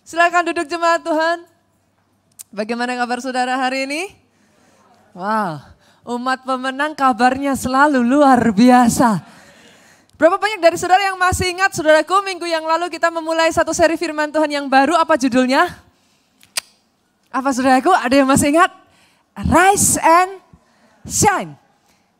Silakan duduk jemaat Tuhan. Bagaimana kabar saudara hari ini? Wow, umat pemenang kabarnya selalu luar biasa. Berapa banyak dari saudara yang masih ingat saudaraku minggu yang lalu kita memulai satu seri firman Tuhan yang baru, apa judulnya? Apa saudaraku, ada yang masih ingat? Rise and Shine.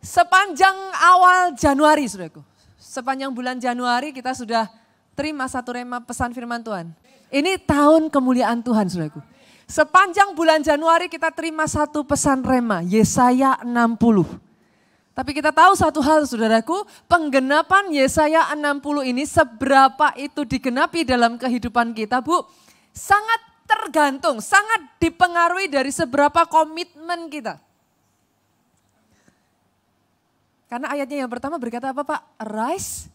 Sepanjang awal Januari saudaraku, sepanjang bulan Januari kita sudah terima satu rema pesan firman Tuhan. Ini tahun kemuliaan Tuhan saudaraku. Sepanjang bulan Januari kita terima satu pesan rema, Yesaya 60. Tapi kita tahu satu hal saudaraku, penggenapan Yesaya 60 ini seberapa itu digenapi dalam kehidupan kita Bu, sangat tergantung, sangat dipengaruhi dari seberapa komitmen kita. Karena ayatnya yang pertama berkata apa Pak? Rise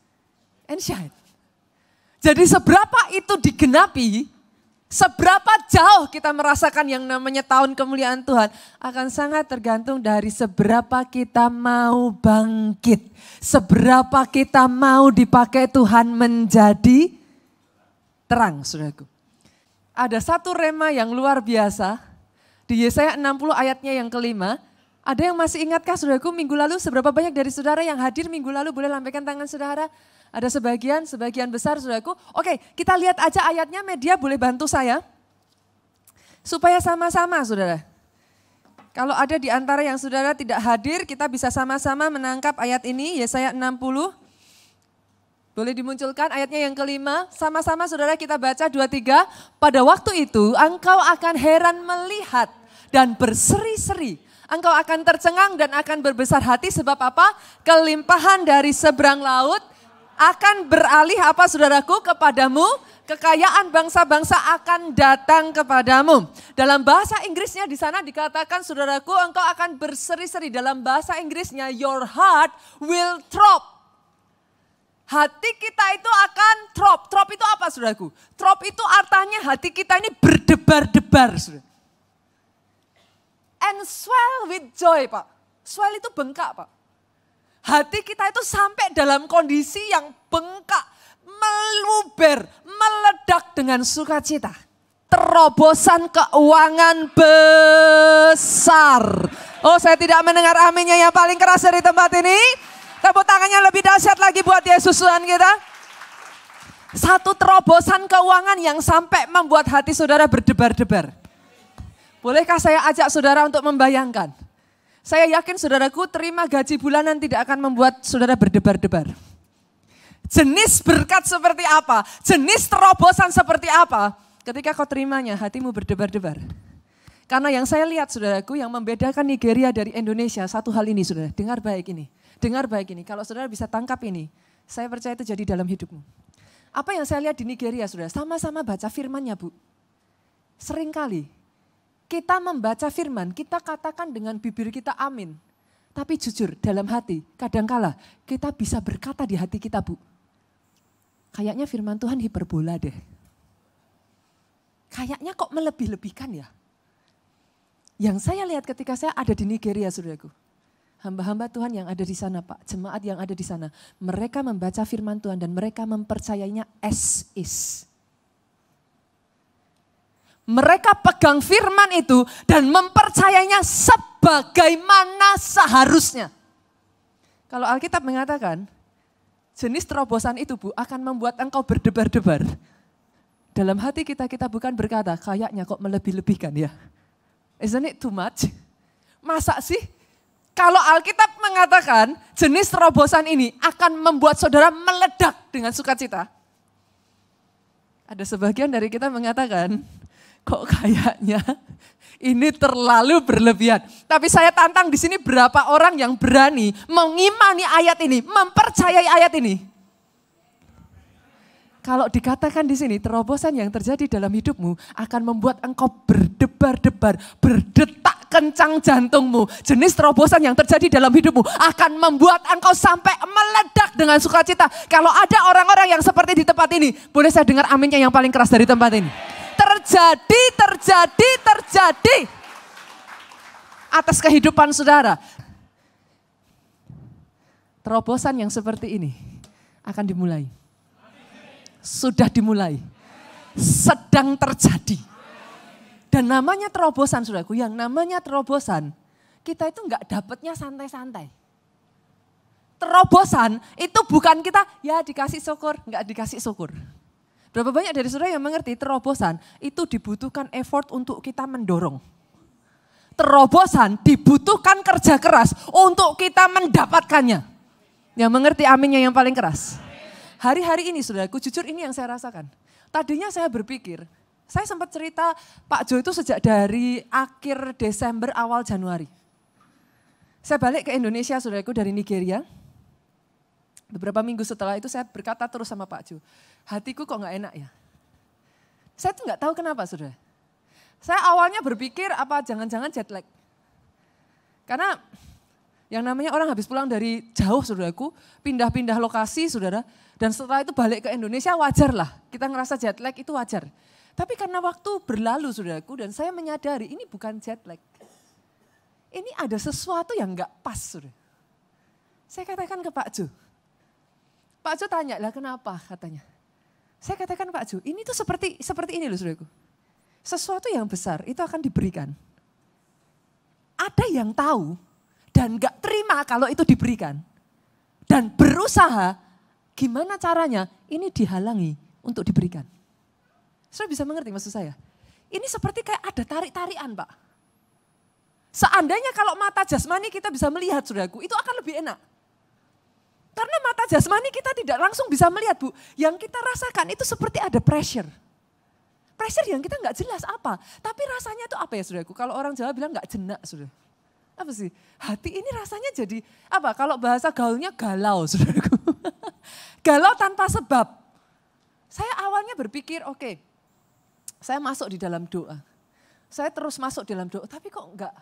and shine. Jadi seberapa itu digenapi, seberapa jauh kita merasakan yang namanya tahun kemuliaan Tuhan akan sangat tergantung dari seberapa kita mau bangkit. Seberapa kita mau dipakai Tuhan menjadi terang, saudaraku. Ada satu rema yang luar biasa di Yesaya 60 ayatnya yang kelima. Ada yang masih ingatkah saudaraku minggu lalu seberapa banyak dari saudara yang hadir minggu lalu boleh lambaikan tangan saudara? Ada sebagian besar saudaraku. Oke, kita lihat aja ayatnya, media boleh bantu saya. Supaya sama-sama saudara. Kalau ada di antara yang saudara tidak hadir, kita bisa sama-sama menangkap ayat ini, Yesaya 60. Boleh dimunculkan ayatnya yang kelima, sama-sama saudara kita baca 2-3. Pada waktu itu engkau akan heran melihat dan berseri-seri. Engkau akan tercengang dan akan berbesar hati sebab apa? Kelimpahan dari seberang laut akan beralih apa saudaraku kepadamu, kekayaan bangsa-bangsa akan datang kepadamu. Dalam bahasa Inggrisnya di sana dikatakan saudaraku engkau akan berseri-seri. Dalam bahasa Inggrisnya your heart will throb. Hati kita itu akan throb. Throb itu apa saudaraku? Throb itu artinya hati kita ini berdebar-debar. And swell with joy Pak. Swell itu bengkak Pak. Hati kita itu sampai dalam kondisi yang bengkak, meluber, meledak dengan sukacita. Terobosan keuangan besar. Oh saya tidak mendengar aminnya yang paling keras dari tempat ini. Tepuk tangannya lebih dahsyat lagi buat Yesus Tuhan kita. Satu terobosan keuangan yang sampai membuat hati saudara berdebar-debar. Bolehkah saya ajak saudara untuk membayangkan? Saya yakin saudaraku terima gaji bulanan tidak akan membuat saudara berdebar-debar. Jenis berkat seperti apa? Jenis terobosan seperti apa? Ketika kau terimanya hatimu berdebar-debar. Karena yang saya lihat saudaraku yang membedakan Nigeria dari Indonesia satu hal ini saudara. Dengar baik ini. Dengar baik ini. Kalau saudara bisa tangkap ini. Saya percaya itu jadi dalam hidupmu. Apa yang saya lihat di Nigeria saudara? Sama-sama baca firmannya Bu. Seringkali kita membaca firman, kita katakan dengan bibir kita amin. Tapi jujur dalam hati, kadangkala kita bisa berkata di hati kita Bu. Kayaknya firman Tuhan hiperbola deh. Kayaknya kok melebih-lebihkan ya. Yang saya lihat ketika saya ada di Nigeria saudaraku. Hamba-hamba Tuhan yang ada di sana Pak, jemaat yang ada di sana. Mereka membaca firman Tuhan dan mereka mempercayainya as is. Mereka pegang firman itu dan mempercayainya sebagaimana seharusnya. Kalau Alkitab mengatakan, jenis terobosan itu Bu akan membuat engkau berdebar-debar. Dalam hati kita bukan berkata, kayaknya kok melebih-lebihkan ya. Isn't it too much? Masa sih? Kalau Alkitab mengatakan jenis terobosan ini akan membuat saudara meledak dengan sukacita. Ada sebagian dari kita mengatakan, kok kayaknya ini terlalu berlebihan. Tapi saya tantang di sini berapa orang yang berani mengimani ayat ini, mempercayai ayat ini. Kalau dikatakan di sini terobosan yang terjadi dalam hidupmu akan membuat engkau berdebar-debar, berdetak kencang jantungmu. Jenis terobosan yang terjadi dalam hidupmu akan membuat engkau sampai meledak dengan sukacita. Kalau ada orang-orang yang seperti di tempat ini, boleh saya dengar aminnya yang paling keras dari tempat ini. Terjadi atas kehidupan saudara. Terobosan yang seperti ini akan dimulai. Sudah dimulai. sedang terjadi. Dan namanya terobosan saudaraku, yang namanya terobosan, kita itu enggak dapatnya santai-santai. Terobosan itu bukan kita ya dikasih syukur, enggak dikasih syukur. Berapa banyak dari saudara yang mengerti terobosan itu dibutuhkan effort untuk kita mendorong. Terobosan dibutuhkan kerja keras untuk kita mendapatkannya. Yang mengerti aminnya yang paling keras. Hari-hari ini saudaraku, jujur ini yang saya rasakan. Tadinya saya berpikir, saya sempat cerita Pak Jo itu sejak dari akhir Desember awal Januari. Saya balik ke Indonesia saudaraku dari Nigeria. Beberapa minggu setelah itu saya berkata terus sama Pak Jo, hatiku kok gak enak ya. Saya tuh gak tahu kenapa saudara. Saya awalnya berpikir apa jangan-jangan jet lag. Karena yang namanya orang habis pulang dari jauh saudaraku, pindah-pindah lokasi saudara. Dan setelah itu balik ke Indonesia wajar lah, kita ngerasa jet lag itu wajar. Tapi karena waktu berlalu saudaraku dan saya menyadari ini bukan jet lag. Ini ada sesuatu yang gak pas saudara. Saya katakan ke Pak Jo. Pak Jo tanya lah kenapa katanya. Saya katakan Pak Jo ini tuh seperti ini loh saudaraku. Sesuatu yang besar itu akan diberikan. Ada yang tahu dan gak terima kalau itu diberikan. Dan berusaha gimana caranya ini dihalangi untuk diberikan. Saudara bisa mengerti maksud saya? Ini seperti kayak ada tarik-tarikan Pak. Seandainya kalau mata jasmani kita bisa melihat saudaraku itu akan lebih enak. Karena mata jasmani kita tidak langsung bisa melihat Bu. Yang kita rasakan itu seperti ada pressure. Pressure yang kita nggak jelas apa. Tapi rasanya itu apa ya saudaraku? Kalau orang Jawa bilang nggak jenak saudara. Apa sih? Hati ini rasanya jadi apa? Kalau bahasa gaulnya galau saudaraku. Galau tanpa sebab. Saya awalnya berpikir oke, saya masuk di dalam doa. Saya terus masuk dalam doa. Tapi kok nggak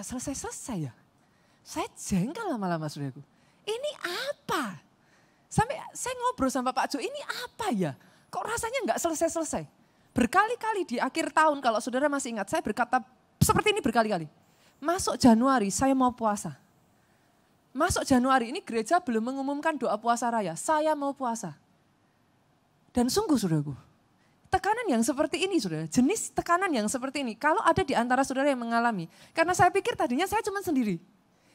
selesai-selesai ya. Saya jengkel lama-lama saudaraku. Ini apa? Sampai saya ngobrol sama Pak Jo, ini apa ya? Kok rasanya nggak selesai-selesai? Berkali-kali di akhir tahun kalau saudara masih ingat, saya berkata seperti ini berkali-kali. Masuk Januari saya mau puasa. Masuk Januari ini gereja belum mengumumkan doa puasa raya, saya mau puasa. Dan sungguh saudaraku, tekanan yang seperti ini saudara, jenis tekanan yang seperti ini, kalau ada di antara saudara yang mengalami, karena saya pikir tadinya saya cuma sendiri.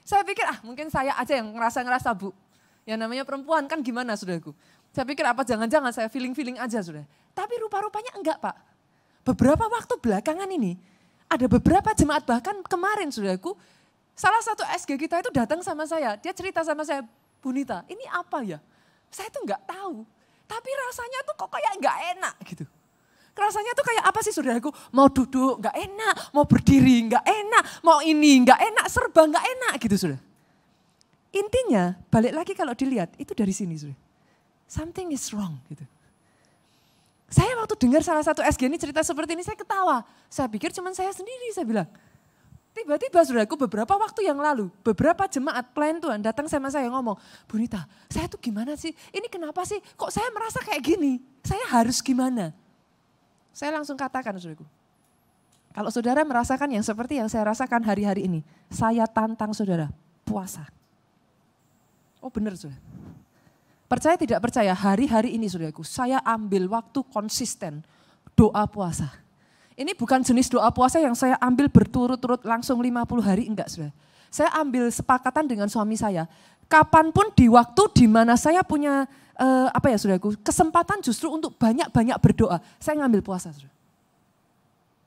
Saya pikir mungkin saya aja yang ngerasa-ngerasa Bu. Yang namanya perempuan kan gimana saudaraku. Saya pikir apa jangan-jangan saya feeling-feeling aja saudara. Tapi rupa-rupanya enggak Pak. Beberapa waktu belakangan ini, ada beberapa jemaat bahkan kemarin saudaraku, salah satu SG kita itu datang sama saya, dia cerita sama saya, Bu Nita ini apa ya? Saya tuh enggak tahu, tapi rasanya tuh kok kayak enggak enak gitu. Rasanya tuh kayak apa sih saudaraku, mau duduk enggak enak, mau berdiri enggak enak, mau ini enggak enak, serba enggak enak gitu saudara. Intinya balik lagi kalau dilihat itu dari sini saudara. Something is wrong gitu. Saya waktu dengar salah satu SG ini cerita seperti ini saya ketawa. Saya pikir cuma saya sendiri saya bilang. Tiba-tiba saudaraku beberapa waktu yang lalu, beberapa jemaat pelayan Tuhan datang sama saya ngomong, Bu Nita saya tuh gimana sih, ini kenapa sih kok saya merasa kayak gini, saya harus gimana? Saya langsung katakan saudaraku, kalau saudara merasakan yang seperti yang saya rasakan hari-hari ini, saya tantang saudara, puasa. Oh benar saudara. Percaya tidak percaya, hari-hari ini saudaraku, saya ambil waktu konsisten doa puasa. Ini bukan jenis doa puasa yang saya ambil berturut-turut langsung 50 hari, enggak saudara. Saya ambil sepakatan dengan suami saya, kapanpun di waktu di mana saya punya saudaraku, kesempatan justru untuk banyak-banyak berdoa, saya ngambil puasa saudara.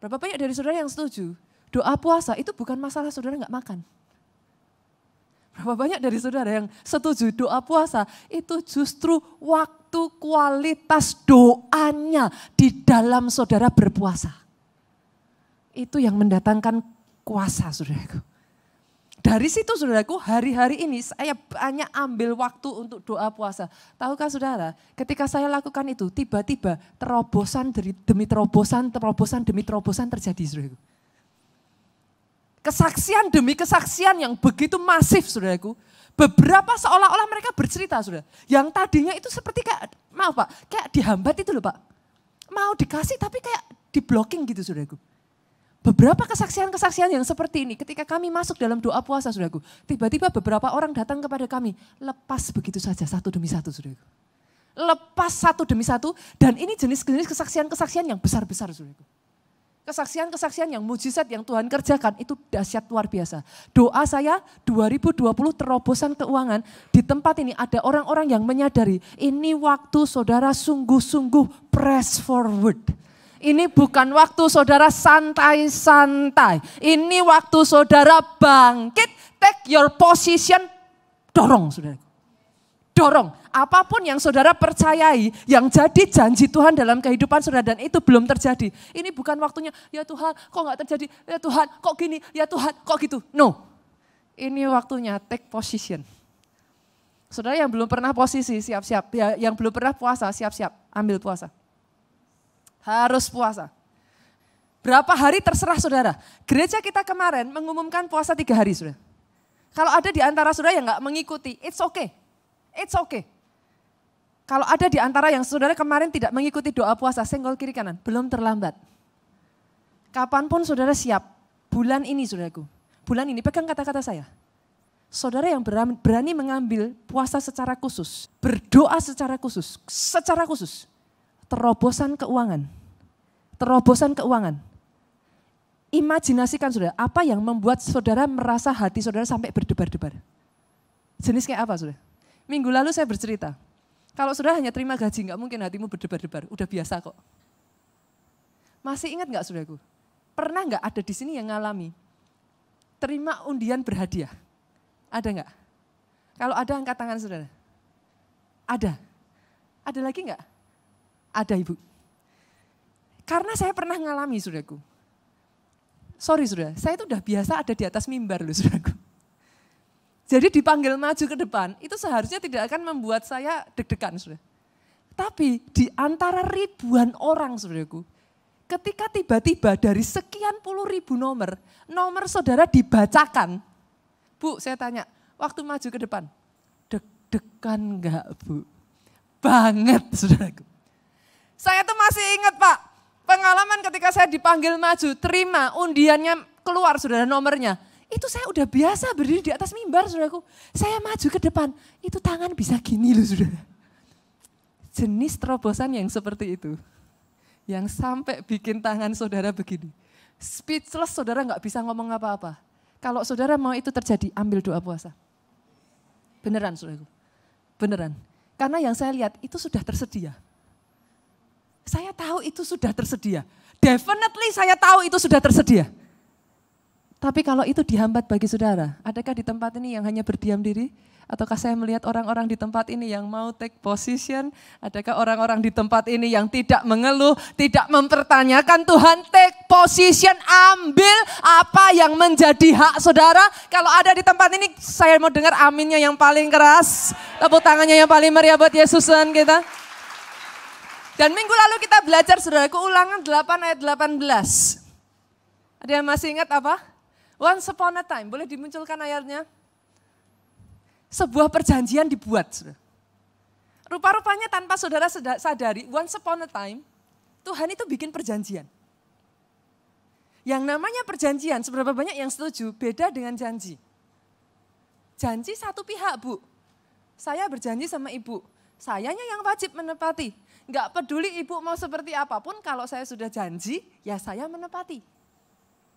Berapa banyak dari saudara yang setuju, doa puasa itu bukan masalah saudara enggak makan. Berapa banyak dari saudara yang setuju doa puasa itu justru waktu kualitas doanya di dalam saudara berpuasa. Itu yang mendatangkan kuasa saudaraku. Dari situ saudaraku hari-hari ini saya banyak ambil waktu untuk doa puasa. Tahukah saudara ketika saya lakukan itu tiba-tiba terobosan demi terobosan demi terobosan terjadi saudaraku. Kesaksian demi kesaksian yang begitu masif saudaraku. Beberapa seolah-olah mereka bercerita saudara. Yang tadinya itu seperti kayak, maaf Pak, kayak dihambat itu loh Pak. Mau dikasih tapi kayak di blocking gitu saudaraku. Beberapa kesaksian-kesaksian yang seperti ini ketika kami masuk dalam doa puasa saudaraku. Tiba-tiba beberapa orang datang kepada kami, lepas begitu saja satu demi satu saudaraku. lepas satu demi satu, dan ini jenis-jenis kesaksian-kesaksian yang besar-besar, saudaraku. Kesaksian-kesaksian yang mujizat yang Tuhan kerjakan itu dahsyat luar biasa. Doa saya 2020 terobosan keuangan, di tempat ini ada orang-orang yang menyadari ini waktu saudara sungguh-sungguh press forward. Ini bukan waktu saudara santai-santai, ini waktu saudara bangkit, take your position, dorong saudara. Dorong, apapun yang saudara percayai, yang jadi janji Tuhan dalam kehidupan saudara dan itu belum terjadi. Ini bukan waktunya, ya Tuhan kok gak terjadi, ya Tuhan kok gini, ya Tuhan kok gitu. No, ini waktunya take position. Saudara yang belum pernah posisi, siap-siap. Yang belum pernah puasa, siap-siap, ambil puasa. Harus puasa. Berapa hari terserah saudara. Gereja kita kemarin mengumumkan puasa 3 hari saudara. Kalau ada di antara saudara yang gak mengikuti, it's okay. It's okay. Kalau ada di antara yang saudara kemarin tidak mengikuti doa puasa, senggol kiri kanan, belum terlambat. Kapanpun saudara siap, bulan ini saudaraku, bulan ini pegang kata-kata saya. Saudara yang berani mengambil puasa secara khusus, berdoa secara khusus, terobosan keuangan. Terobosan keuangan. Imajinasikan saudara, apa yang membuat saudara merasa hati saudara sampai berdebar-debar. Jenis kayak apa saudara? Minggu lalu saya bercerita, kalau saudara hanya terima gaji, nggak mungkin hatimu berdebar-debar, udah biasa kok. Masih ingat nggak saudaraku? Pernah nggak ada di sini yang ngalami terima undian berhadiah? Ada nggak? Kalau ada angkat tangan saudara. Ada. Ada lagi nggak? Ada ibu. Karena saya pernah ngalami saudaraku. Sorry saudara, saya itu udah biasa ada di atas mimbar loh saudaraku. Jadi dipanggil maju ke depan, itu seharusnya tidak akan membuat saya deg-degan, saudara. Tapi di antara ribuan orang, saudaraku, ketika tiba-tiba dari sekian puluh ribu nomor saudara dibacakan. Bu, saya tanya, waktu maju ke depan, deg-degan enggak Bu? Banget, saudaraku. Saya tuh masih ingat Pak, pengalaman ketika saya dipanggil maju, terima undiannya keluar, saudara, nomornya. Itu saya udah biasa berdiri di atas mimbar, saudaraku. Saya maju ke depan, itu tangan bisa gini loh, saudara. Jenis terobosan yang seperti itu. Yang sampai bikin tangan saudara begini. Speechless, saudara nggak bisa ngomong apa-apa. Kalau saudara mau itu terjadi, ambil doa puasa. Beneran, saudaraku. Beneran. Karena yang saya lihat itu sudah tersedia. Saya tahu itu sudah tersedia. Definitely saya tahu itu sudah tersedia. Tapi kalau itu dihambat bagi saudara, adakah di tempat ini yang hanya berdiam diri? Ataukah saya melihat orang-orang di tempat ini yang mau take position? Adakah orang-orang di tempat ini yang tidak mengeluh, tidak mempertanyakan Tuhan, take position, ambil apa yang menjadi hak saudara? Kalau ada di tempat ini, saya mau dengar aminnya yang paling keras. Tepuk tangannya yang paling meriah buat Yesus Tuhan kita. Dan minggu lalu kita belajar saudaraku Ulangan 8 ayat 18. Ada yang masih ingat apa? Once upon a time, boleh dimunculkan ayatnya? Sebuah perjanjian dibuat. Saudara. Rupa-rupanya tanpa saudara sadari, once upon a time, Tuhan itu bikin perjanjian. Yang namanya perjanjian, seberapa banyak yang setuju, beda dengan janji. Janji satu pihak Bu, saya berjanji sama ibu, sayanya yang wajib menepati. Enggak peduli ibu mau seperti apapun, kalau saya sudah janji, ya saya menepati.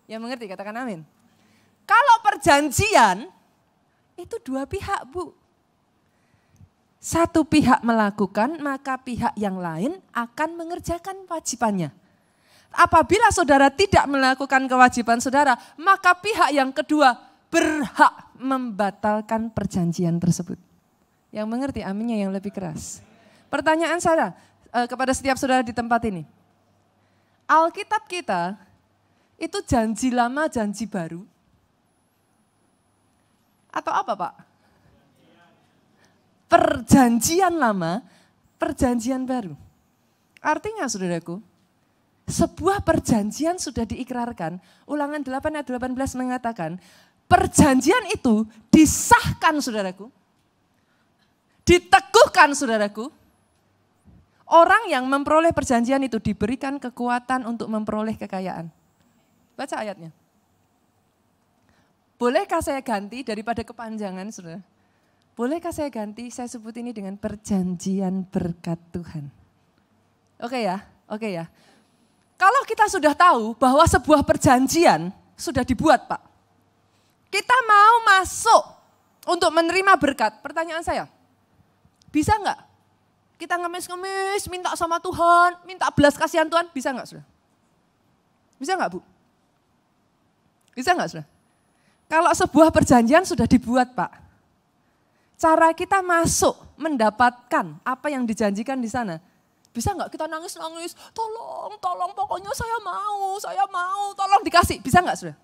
Yang mengerti, katakan amin. Kalau perjanjian, itu dua pihak Bu. Satu pihak melakukan, maka pihak yang lain akan mengerjakan kewajibannya. Apabila saudara tidak melakukan kewajiban saudara, maka pihak yang kedua berhak membatalkan perjanjian tersebut. Yang mengerti aminnya yang lebih keras. Pertanyaan saya kepada setiap saudara di tempat ini. Alkitab kita itu janji lama, janji baru. Atau apa Pak? Perjanjian lama, perjanjian baru. Artinya saudaraku, sebuah perjanjian sudah diikrarkan. Ulangan 8 ayat 18 mengatakan, perjanjian itu disahkan saudaraku. Diteguhkan saudaraku. Orang yang memperoleh perjanjian itu diberikan kekuatan untuk memperoleh kekayaan. Baca ayatnya. Bolehkah saya ganti daripada kepanjangan, saudara? Bolehkah saya ganti, saya sebut ini dengan perjanjian berkat Tuhan. Oke ya. Kalau kita sudah tahu bahwa sebuah perjanjian sudah dibuat Pak. Kita mau masuk untuk menerima berkat. Pertanyaan saya, bisa enggak? Kita ngemis-ngemis, minta sama Tuhan, minta belas kasihan Tuhan, bisa enggak sudah? Bisa enggak Bu? Bisa enggak sudah? Kalau sebuah perjanjian sudah dibuat Pak, cara kita masuk mendapatkan apa yang dijanjikan di sana, bisa enggak kita nangis-nangis, tolong pokoknya saya mau, tolong dikasih, bisa enggak sudah?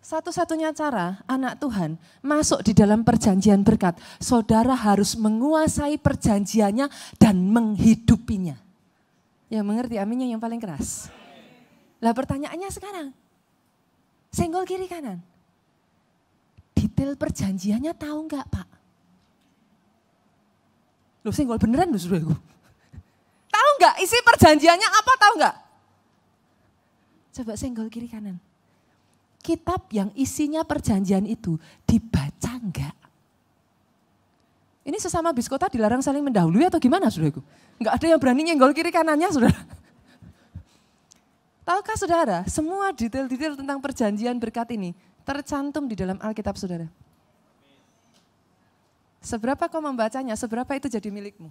Satu-satunya cara anak Tuhan masuk di dalam perjanjian berkat, saudara harus menguasai perjanjiannya dan menghidupinya. Ya mengerti aminnya yang paling keras. Lah pertanyaannya sekarang, senggol kiri kanan. Detail perjanjiannya tahu enggak Pak? Loh senggol beneran loh saudaraku. Tahu enggak isi perjanjiannya apa tahu enggak? Coba senggol kiri kanan. Kitab yang isinya perjanjian itu dibaca enggak? Ini sesama biskota dilarang saling mendahului atau gimana saudaraku? Enggak ada yang berani nyenggol kiri kanannya saudara. Tahukah saudara, semua detail-detail tentang perjanjian berkat ini tercantum di dalam Alkitab saudara. Seberapa kau membacanya, seberapa itu jadi milikmu.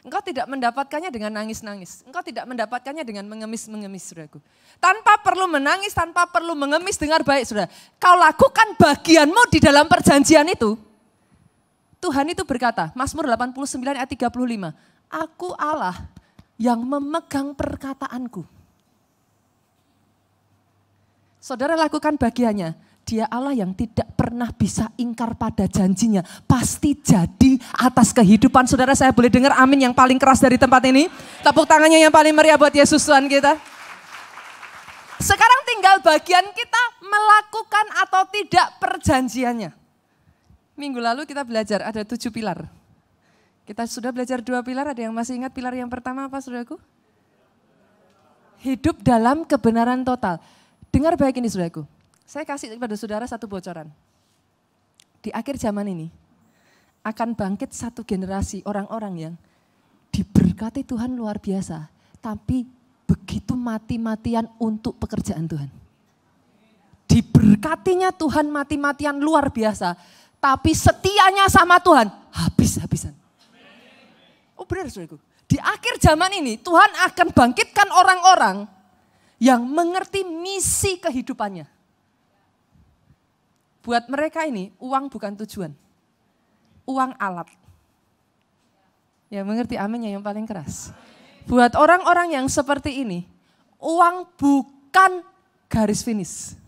Engkau tidak mendapatkannya dengan nangis-nangis. Engkau tidak mendapatkannya dengan mengemis-mengemis, saudaraku. Tanpa perlu menangis, tanpa perlu mengemis, dengar baik, saudara. Kau lakukan bagianmu di dalam perjanjian itu. Tuhan itu berkata, Mazmur 89 ayat 35. Aku Allah yang memegang perkataanku. Saudara lakukan bagiannya. Dia Allah yang tidak pernah bisa ingkar pada janjinya. Pasti jadi atas kehidupan saudara. Saya boleh dengar amin yang paling keras dari tempat ini. Tepuk tangannya yang paling meriah buat Yesus Tuhan kita. Sekarang tinggal bagian kita melakukan atau tidak perjanjiannya. Minggu lalu kita belajar ada 7 pilar. Kita sudah belajar 2 pilar, ada yang masih ingat pilar yang pertama apa saudaraku? Hidup dalam kebenaran total. Dengar baik ini saudaraku. Saya kasih kepada saudara satu bocoran. Di akhir zaman ini akan bangkit satu generasi orang-orang yang diberkati Tuhan luar biasa. Tapi begitu mati-matian untuk pekerjaan Tuhan. Diberkatinya Tuhan mati-matian luar biasa. Tapi setianya sama Tuhan habis-habisan. Oh benar saudaraku. Di akhir zaman ini Tuhan akan bangkitkan orang-orang yang mengerti misi kehidupannya. Buat mereka ini uang bukan tujuan, uang alat. Ya mengerti aminnya yang paling keras. Buat orang-orang yang seperti ini, uang bukan garis finish.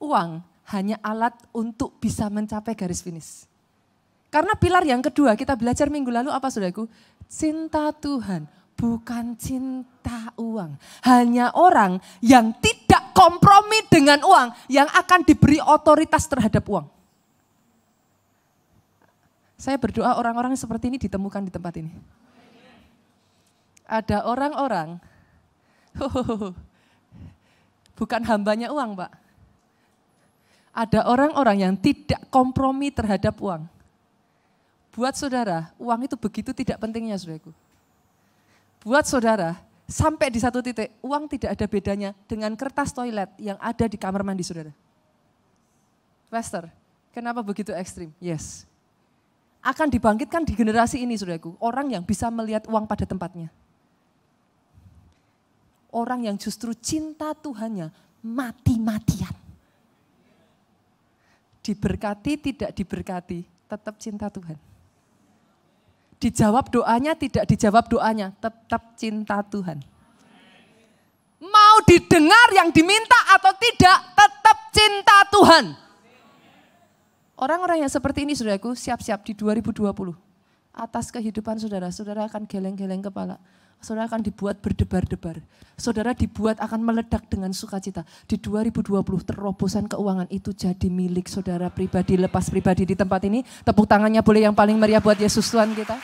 Uang hanya alat untuk bisa mencapai garis finish. Karena pilar yang kedua kita belajar minggu lalu apa saudaraku? Cinta Tuhan. Bukan cinta uang. Hanya orang yang tidak kompromi dengan uang yang akan diberi otoritas terhadap uang. Saya berdoa orang-orang seperti ini ditemukan di tempat ini. Ada orang-orang, bukan hambanya uang Pak. Ada orang-orang yang tidak kompromi terhadap uang. Buat saudara, uang itu begitu tidak pentingnya saudaraku. Buat saudara, sampai di satu titik, uang tidak ada bedanya dengan kertas toilet yang ada di kamar mandi saudara. Pastor, kenapa begitu ekstrim? Yes. Akan dibangkitkan di generasi ini saudaraku, orang yang bisa melihat uang pada tempatnya. Orang yang justru cinta Tuhannya mati-matian. Diberkati, tidak diberkati, tetap cinta Tuhan. Dijawab doanya, tidak dijawab doanya, tetap cinta Tuhan. Mau didengar yang diminta atau tidak, tetap cinta Tuhan. Orang-orang yang seperti ini saudaraku, siap-siap di 2020. Atas kehidupan saudara, saudara akan geleng-geleng kepala. Saudara akan dibuat berdebar-debar. Saudara dibuat akan meledak dengan sukacita. Di 2020 terobosan keuangan itu jadi milik saudara pribadi, lepas pribadi di tempat ini. Tepuk tangannya boleh yang paling meriah buat Yesus Tuhan kita.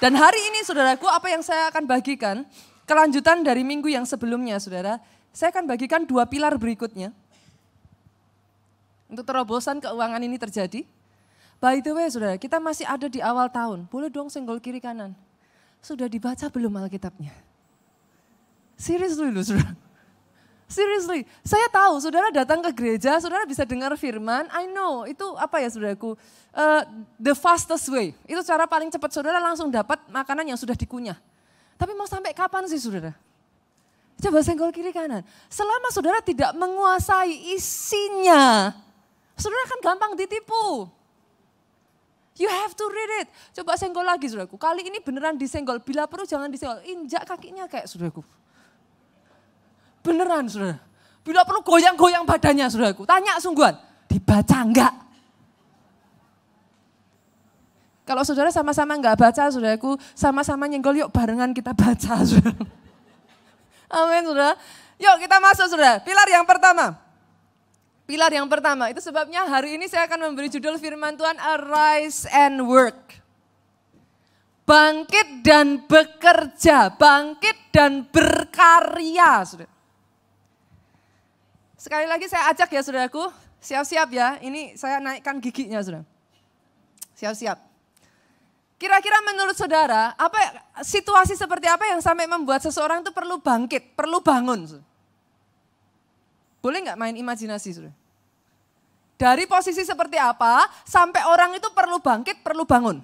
Dan hari ini saudaraku apa yang saya akan bagikan, kelanjutan dari minggu yang sebelumnya saudara. Saya akan bagikan 2 pilar berikutnya. untuk terobosan keuangan ini terjadi? By the way saudara, kita masih ada di awal tahun. Boleh dong senggol kiri kanan. Sudah dibaca belum Alkitabnya? Seriously loh saudara. Seriously, saya tahu saudara datang ke gereja, saudara bisa dengar firman, I know itu apa ya saudaraku, the fastest way. Itu cara paling cepat saudara langsung dapat makanan yang sudah dikunyah. Tapi mau sampai kapan sih saudara? Coba senggol kiri kanan. Selama saudara tidak menguasai isinya, saudara akan gampang ditipu. You have to read it. Coba senggol lagi saudaraku, kali ini beneran disenggol, bila perlu jangan disenggol, injak kakinya kayak saudaraku. Beneran saudara, bila perlu goyang-goyang badannya saudaraku. Tanya sungguhan, dibaca enggak? Kalau saudara sama-sama enggak baca saudaraku, sama-sama nyenggol yuk barengan kita baca saudara. Amin saudara. Yuk kita masuk saudara, pilar yang pertama. Pilar yang pertama, itu sebabnya hari ini saya akan memberi judul firman Tuhan, Arise and Work. Bangkit dan bekerja, bangkit dan berkarya saudara. Sekali lagi saya ajak ya saudaraku, siap-siap ya, ini saya naikkan giginya saudara. Siap-siap. Kira-kira menurut saudara, situasi seperti apa yang sampai membuat seseorang itu perlu bangkit, perlu bangun? Saudara? Boleh nggak main imajinasi saudara? Dari posisi seperti apa sampai orang itu perlu bangkit, perlu bangun?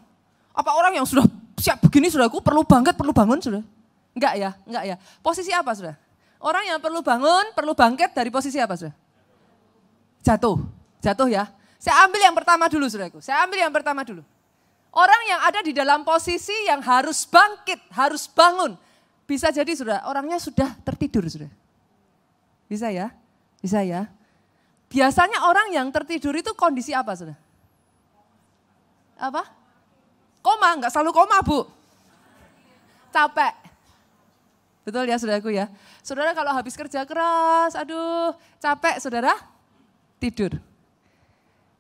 Apa orang yang sudah siap begini saudaraku perlu bangkit, perlu bangun saudara? Enggak ya. Posisi apa saudara? Orang yang perlu bangun, perlu bangkit dari posisi apa saudara? Jatuh ya. Saya ambil yang pertama dulu saudaraku, Orang yang ada di dalam posisi yang harus bangkit, harus bangun. Bisa jadi saudara, orangnya sudah tertidur saudara. Bisa ya? Biasanya orang yang tertidur itu kondisi apa saudara? Apa? Koma, enggak selalu koma Bu. Capek. Betul ya saudaraku ya. Saudara kalau habis kerja keras, aduh capek saudara, tidur.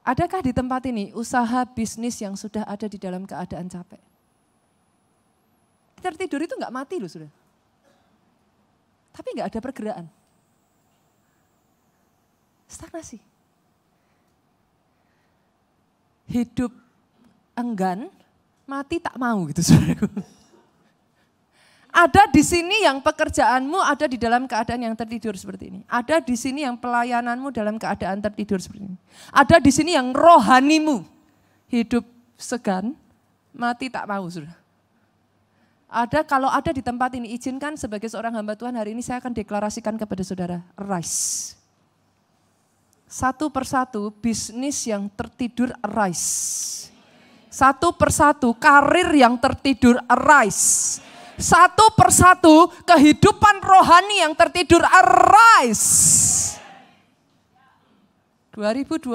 Adakah di tempat ini usaha bisnis yang sudah ada di dalam keadaan capek? Tertidur itu enggak mati loh saudara. Tapi enggak ada pergerakan. Stagnasi. Hidup enggan, mati tak mau gitu saudaraku. Ada di sini yang pekerjaanmu ada di dalam keadaan yang tertidur seperti ini. Ada di sini yang pelayananmu dalam keadaan tertidur seperti ini. Ada di sini yang rohanimu hidup segan, mati tak mau saudara. Kalau ada di tempat ini, izinkan sebagai seorang hamba Tuhan hari ini saya akan deklarasikan kepada saudara, arise. Satu persatu bisnis yang tertidur arise. Satu persatu karir yang tertidur arise. Satu persatu kehidupan rohani yang tertidur arise. 2020,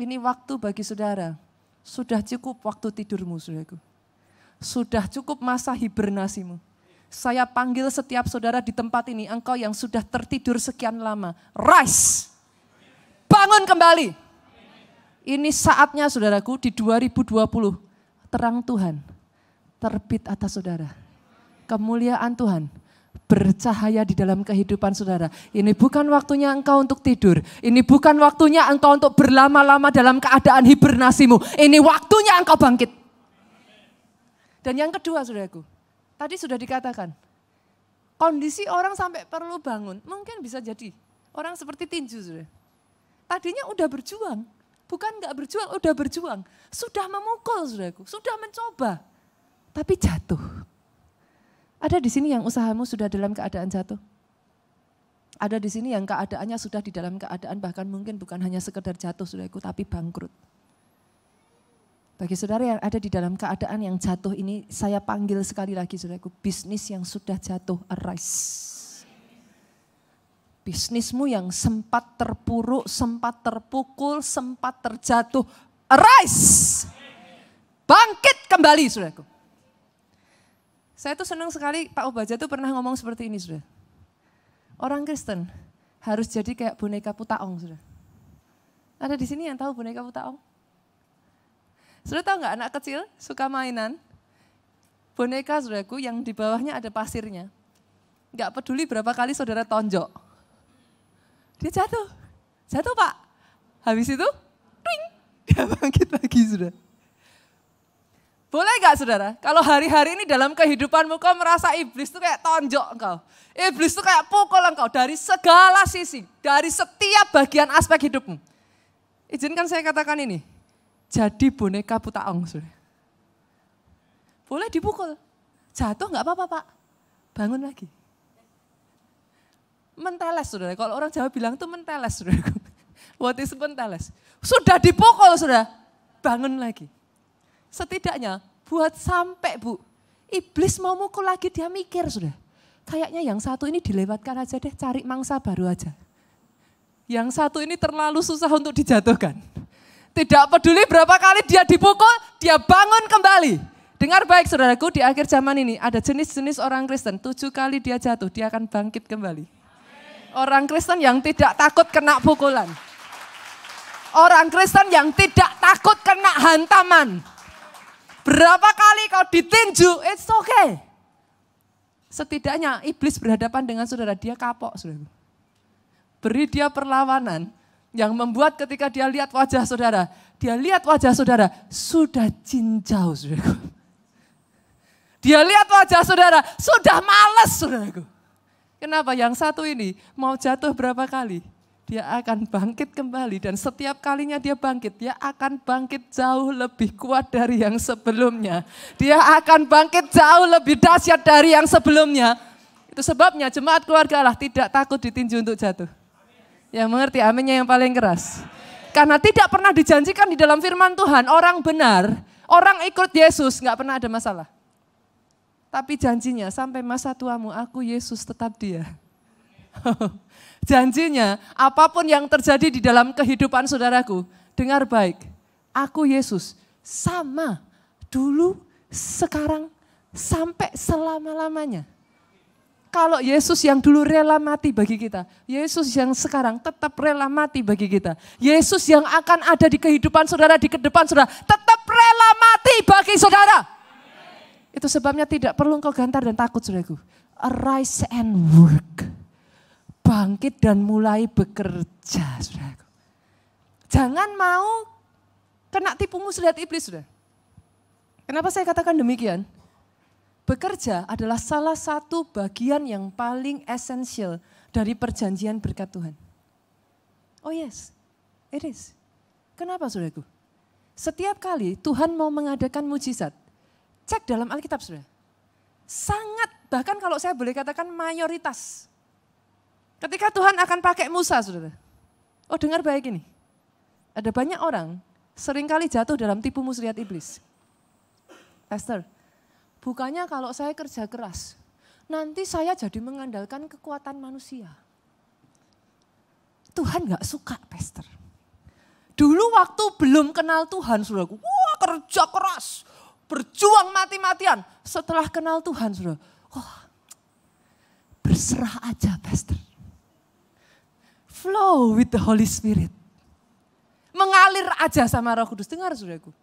ini waktu bagi saudara. Sudah cukup waktu tidurmu saudaraku. Sudah cukup masa hibernasimu. Saya panggil setiap saudara di tempat ini, engkau yang sudah tertidur sekian lama. Rise, bangun kembali. Ini saatnya saudaraku di 2020, terang Tuhan terbit atas saudara. Kemuliaan Tuhan bercahaya di dalam kehidupan saudara. Ini bukan waktunya engkau untuk tidur. Ini bukan waktunya engkau untuk berlama-lama dalam keadaan hibernasimu. Ini waktunya engkau bangkit. Dan yang kedua saudaraku, tadi sudah dikatakan, kondisi orang sampai perlu bangun. Mungkin bisa jadi orang seperti tinju saudara. Tadinya udah berjuang, bukan enggak berjuang, udah berjuang. Sudah memukul saudaraku, sudah mencoba. Tapi jatuh. Ada di sini yang usahamu sudah dalam keadaan jatuh. Ada di sini yang keadaannya sudah di dalam keadaan bahkan mungkin bukan hanya sekedar jatuh saudaraku, tapi bangkrut. Bagi saudara yang ada di dalam keadaan yang jatuh ini, saya panggil sekali lagi saudaraku, bisnis yang sudah jatuh, arise. Bisnismu yang sempat terpuruk, sempat terpukul, sempat terjatuh, arise. Bangkit kembali saudaraku. Saya tuh senang sekali Pak Obaja tuh pernah ngomong seperti ini saudara. Orang Kristen harus jadi kayak boneka putaong saudara. Ada di sini yang tahu boneka putaong? Saudara tahu nggak anak kecil suka mainan? Boneka saudaraku yang di bawahnya ada pasirnya. Nggak peduli berapa kali saudara tonjok. Dia jatuh. Jatuh Pak. Habis itu, twing, dia bangkit lagi sudah. Boleh gak saudara, kalau hari-hari ini dalam kehidupanmu kau merasa iblis tuh kayak tonjok engkau. Iblis tuh kayak pukul engkau dari segala sisi, dari setiap bagian aspek hidupmu. Izinkan saya katakan ini, jadi boneka putaong saudara. Boleh dipukul, jatuh gak apa-apa Pak, bangun lagi. Menteles saudara, kalau orang Jawa bilang tuh menteles saudara. What is menteles? Sudah dipukul saudara, bangun lagi. Setidaknya buat sampai Bu, iblis mau mukul lagi dia mikir sudah. Kayaknya yang satu ini dilewatkan aja deh, cari mangsa baru aja. Yang satu ini terlalu susah untuk dijatuhkan. Tidak peduli berapa kali dia dipukul, dia bangun kembali. Dengar baik saudaraku, di akhir zaman ini ada jenis-jenis orang Kristen, 7 kali dia jatuh, dia akan bangkit kembali. Orang Kristen yang tidak takut kena pukulan. Orang Kristen yang tidak takut kena hantaman. Berapa kali kau ditinju, it's okay. Setidaknya iblis berhadapan dengan saudara, dia kapok saudara. Beri dia perlawanan yang membuat ketika dia lihat wajah saudara, sudah jinjau saudara. Dia lihat wajah saudara, sudah malas saudaraku. Kenapa? Yang satu ini mau jatuh berapa kali? Dia akan bangkit kembali dan setiap kalinya dia bangkit, dia akan bangkit jauh lebih kuat dari yang sebelumnya. Dia akan bangkit jauh lebih dahsyat dari yang sebelumnya. Itu sebabnya jemaat keluarga Allah tidak takut ditinju untuk jatuh. Yang mengerti aminnya yang paling keras. Karena tidak pernah dijanjikan di dalam firman Tuhan, orang benar, orang ikut Yesus gak pernah ada masalah. Tapi janjinya sampai masa tuamu, aku Yesus tetap dia. Janjinya apapun yang terjadi di dalam kehidupan saudaraku, dengar baik, aku Yesus sama dulu, sekarang, sampai selama-lamanya. Kalau Yesus yang dulu rela mati bagi kita, Yesus yang sekarang tetap rela mati bagi kita. Yesus yang akan ada di kehidupan saudara, di kedepan saudara, tetap rela mati bagi saudara. Itu sebabnya tidak perlu engkau gentar dan takut saudaraku. Arise and work. Bangkit dan mulai bekerja, saudaraku. Jangan mau kena tipu muslihat iblis, saudara. Kenapa saya katakan demikian? Bekerja adalah salah satu bagian yang paling esensial dari perjanjian berkat Tuhan. Oh yes, it is. Kenapa, saudaraku? Setiap kali Tuhan mau mengadakan mujizat, cek dalam Alkitab, saudara. Sangat, bahkan kalau saya boleh katakan mayoritas. Ketika Tuhan akan pakai Musa, saudara. Oh dengar baik ini. Ada banyak orang seringkali jatuh dalam tipu muslihat iblis. Pastor, bukannya kalau saya kerja keras, nanti saya jadi mengandalkan kekuatan manusia. Tuhan gak suka, Pastor. Dulu waktu belum kenal Tuhan, saudaraku, wah kerja keras, berjuang mati-matian. Setelah kenal Tuhan, saudara, wah berserah aja, Pastor. Flow with the Holy Spirit. Mengalir aja sama Roh Kudus. Dengar saudaraku.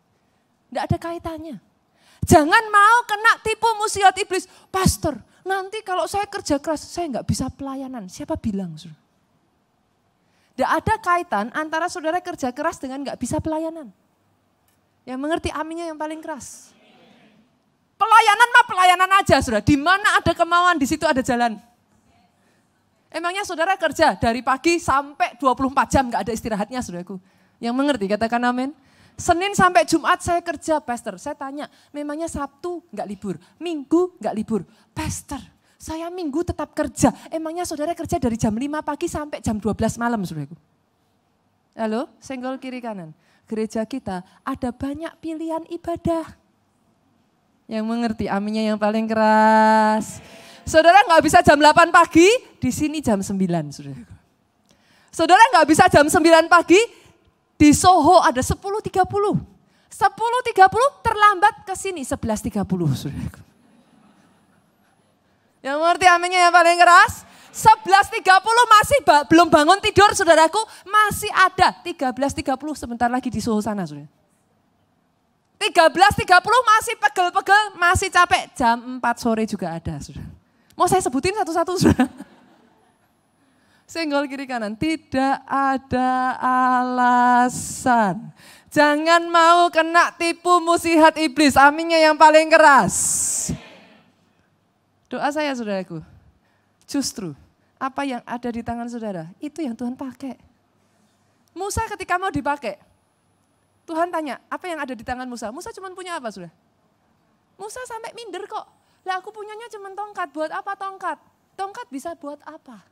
Tidak ada kaitannya. Jangan mau kena tipu muslihat iblis. Pastor, nanti kalau saya kerja keras, saya nggak bisa pelayanan. Siapa bilang? Saudara? Tidak ada kaitan antara saudara kerja keras dengan nggak bisa pelayanan. Yang mengerti aminnya yang paling keras. Pelayanan mah pelayanan aja saudara. Di mana ada kemauan, di situ ada jalan. Emangnya saudara kerja dari pagi sampai 24 jam gak ada istirahatnya saudaraku. Yang mengerti katakan amin. Senin sampai Jumat saya kerja pastor. Saya tanya memangnya Sabtu gak libur, Minggu gak libur. Pastor saya Minggu tetap kerja. Emangnya saudara kerja dari jam 5 pagi sampai jam 12 malam saudaraku. Halo senggol kiri kanan. Gereja kita ada banyak pilihan ibadah. Yang mengerti aminnya yang paling keras. Saudara nggak bisa jam 8 pagi, di sini jam 9. Saudara, saudara nggak bisa jam 9 pagi, di Soho ada 10.30. 10.30 terlambat ke sini 11.30. Saudara. Yang mengerti aminnya yang paling keras? 11.30 masih belum bangun tidur saudaraku, masih ada 13.30 sebentar lagi di Soho sana saudara. 13.30 masih pegel-pegel, masih capek, jam 4 sore juga ada saudara. Mau saya sebutin satu-satu saudara? Senggol kiri kanan, tidak ada alasan. Jangan mau kena tipu muslihat iblis, aminnya yang paling keras. Doa saya saudaraku, justru apa yang ada di tangan saudara, itu yang Tuhan pakai. Musa ketika mau dipakai, Tuhan tanya, apa yang ada di tangan Musa? Musa cuma punya apa saudara? Musa sampai minder kok, lah aku punyanya cuma tongkat, buat apa tongkat? Tongkat bisa buat apa?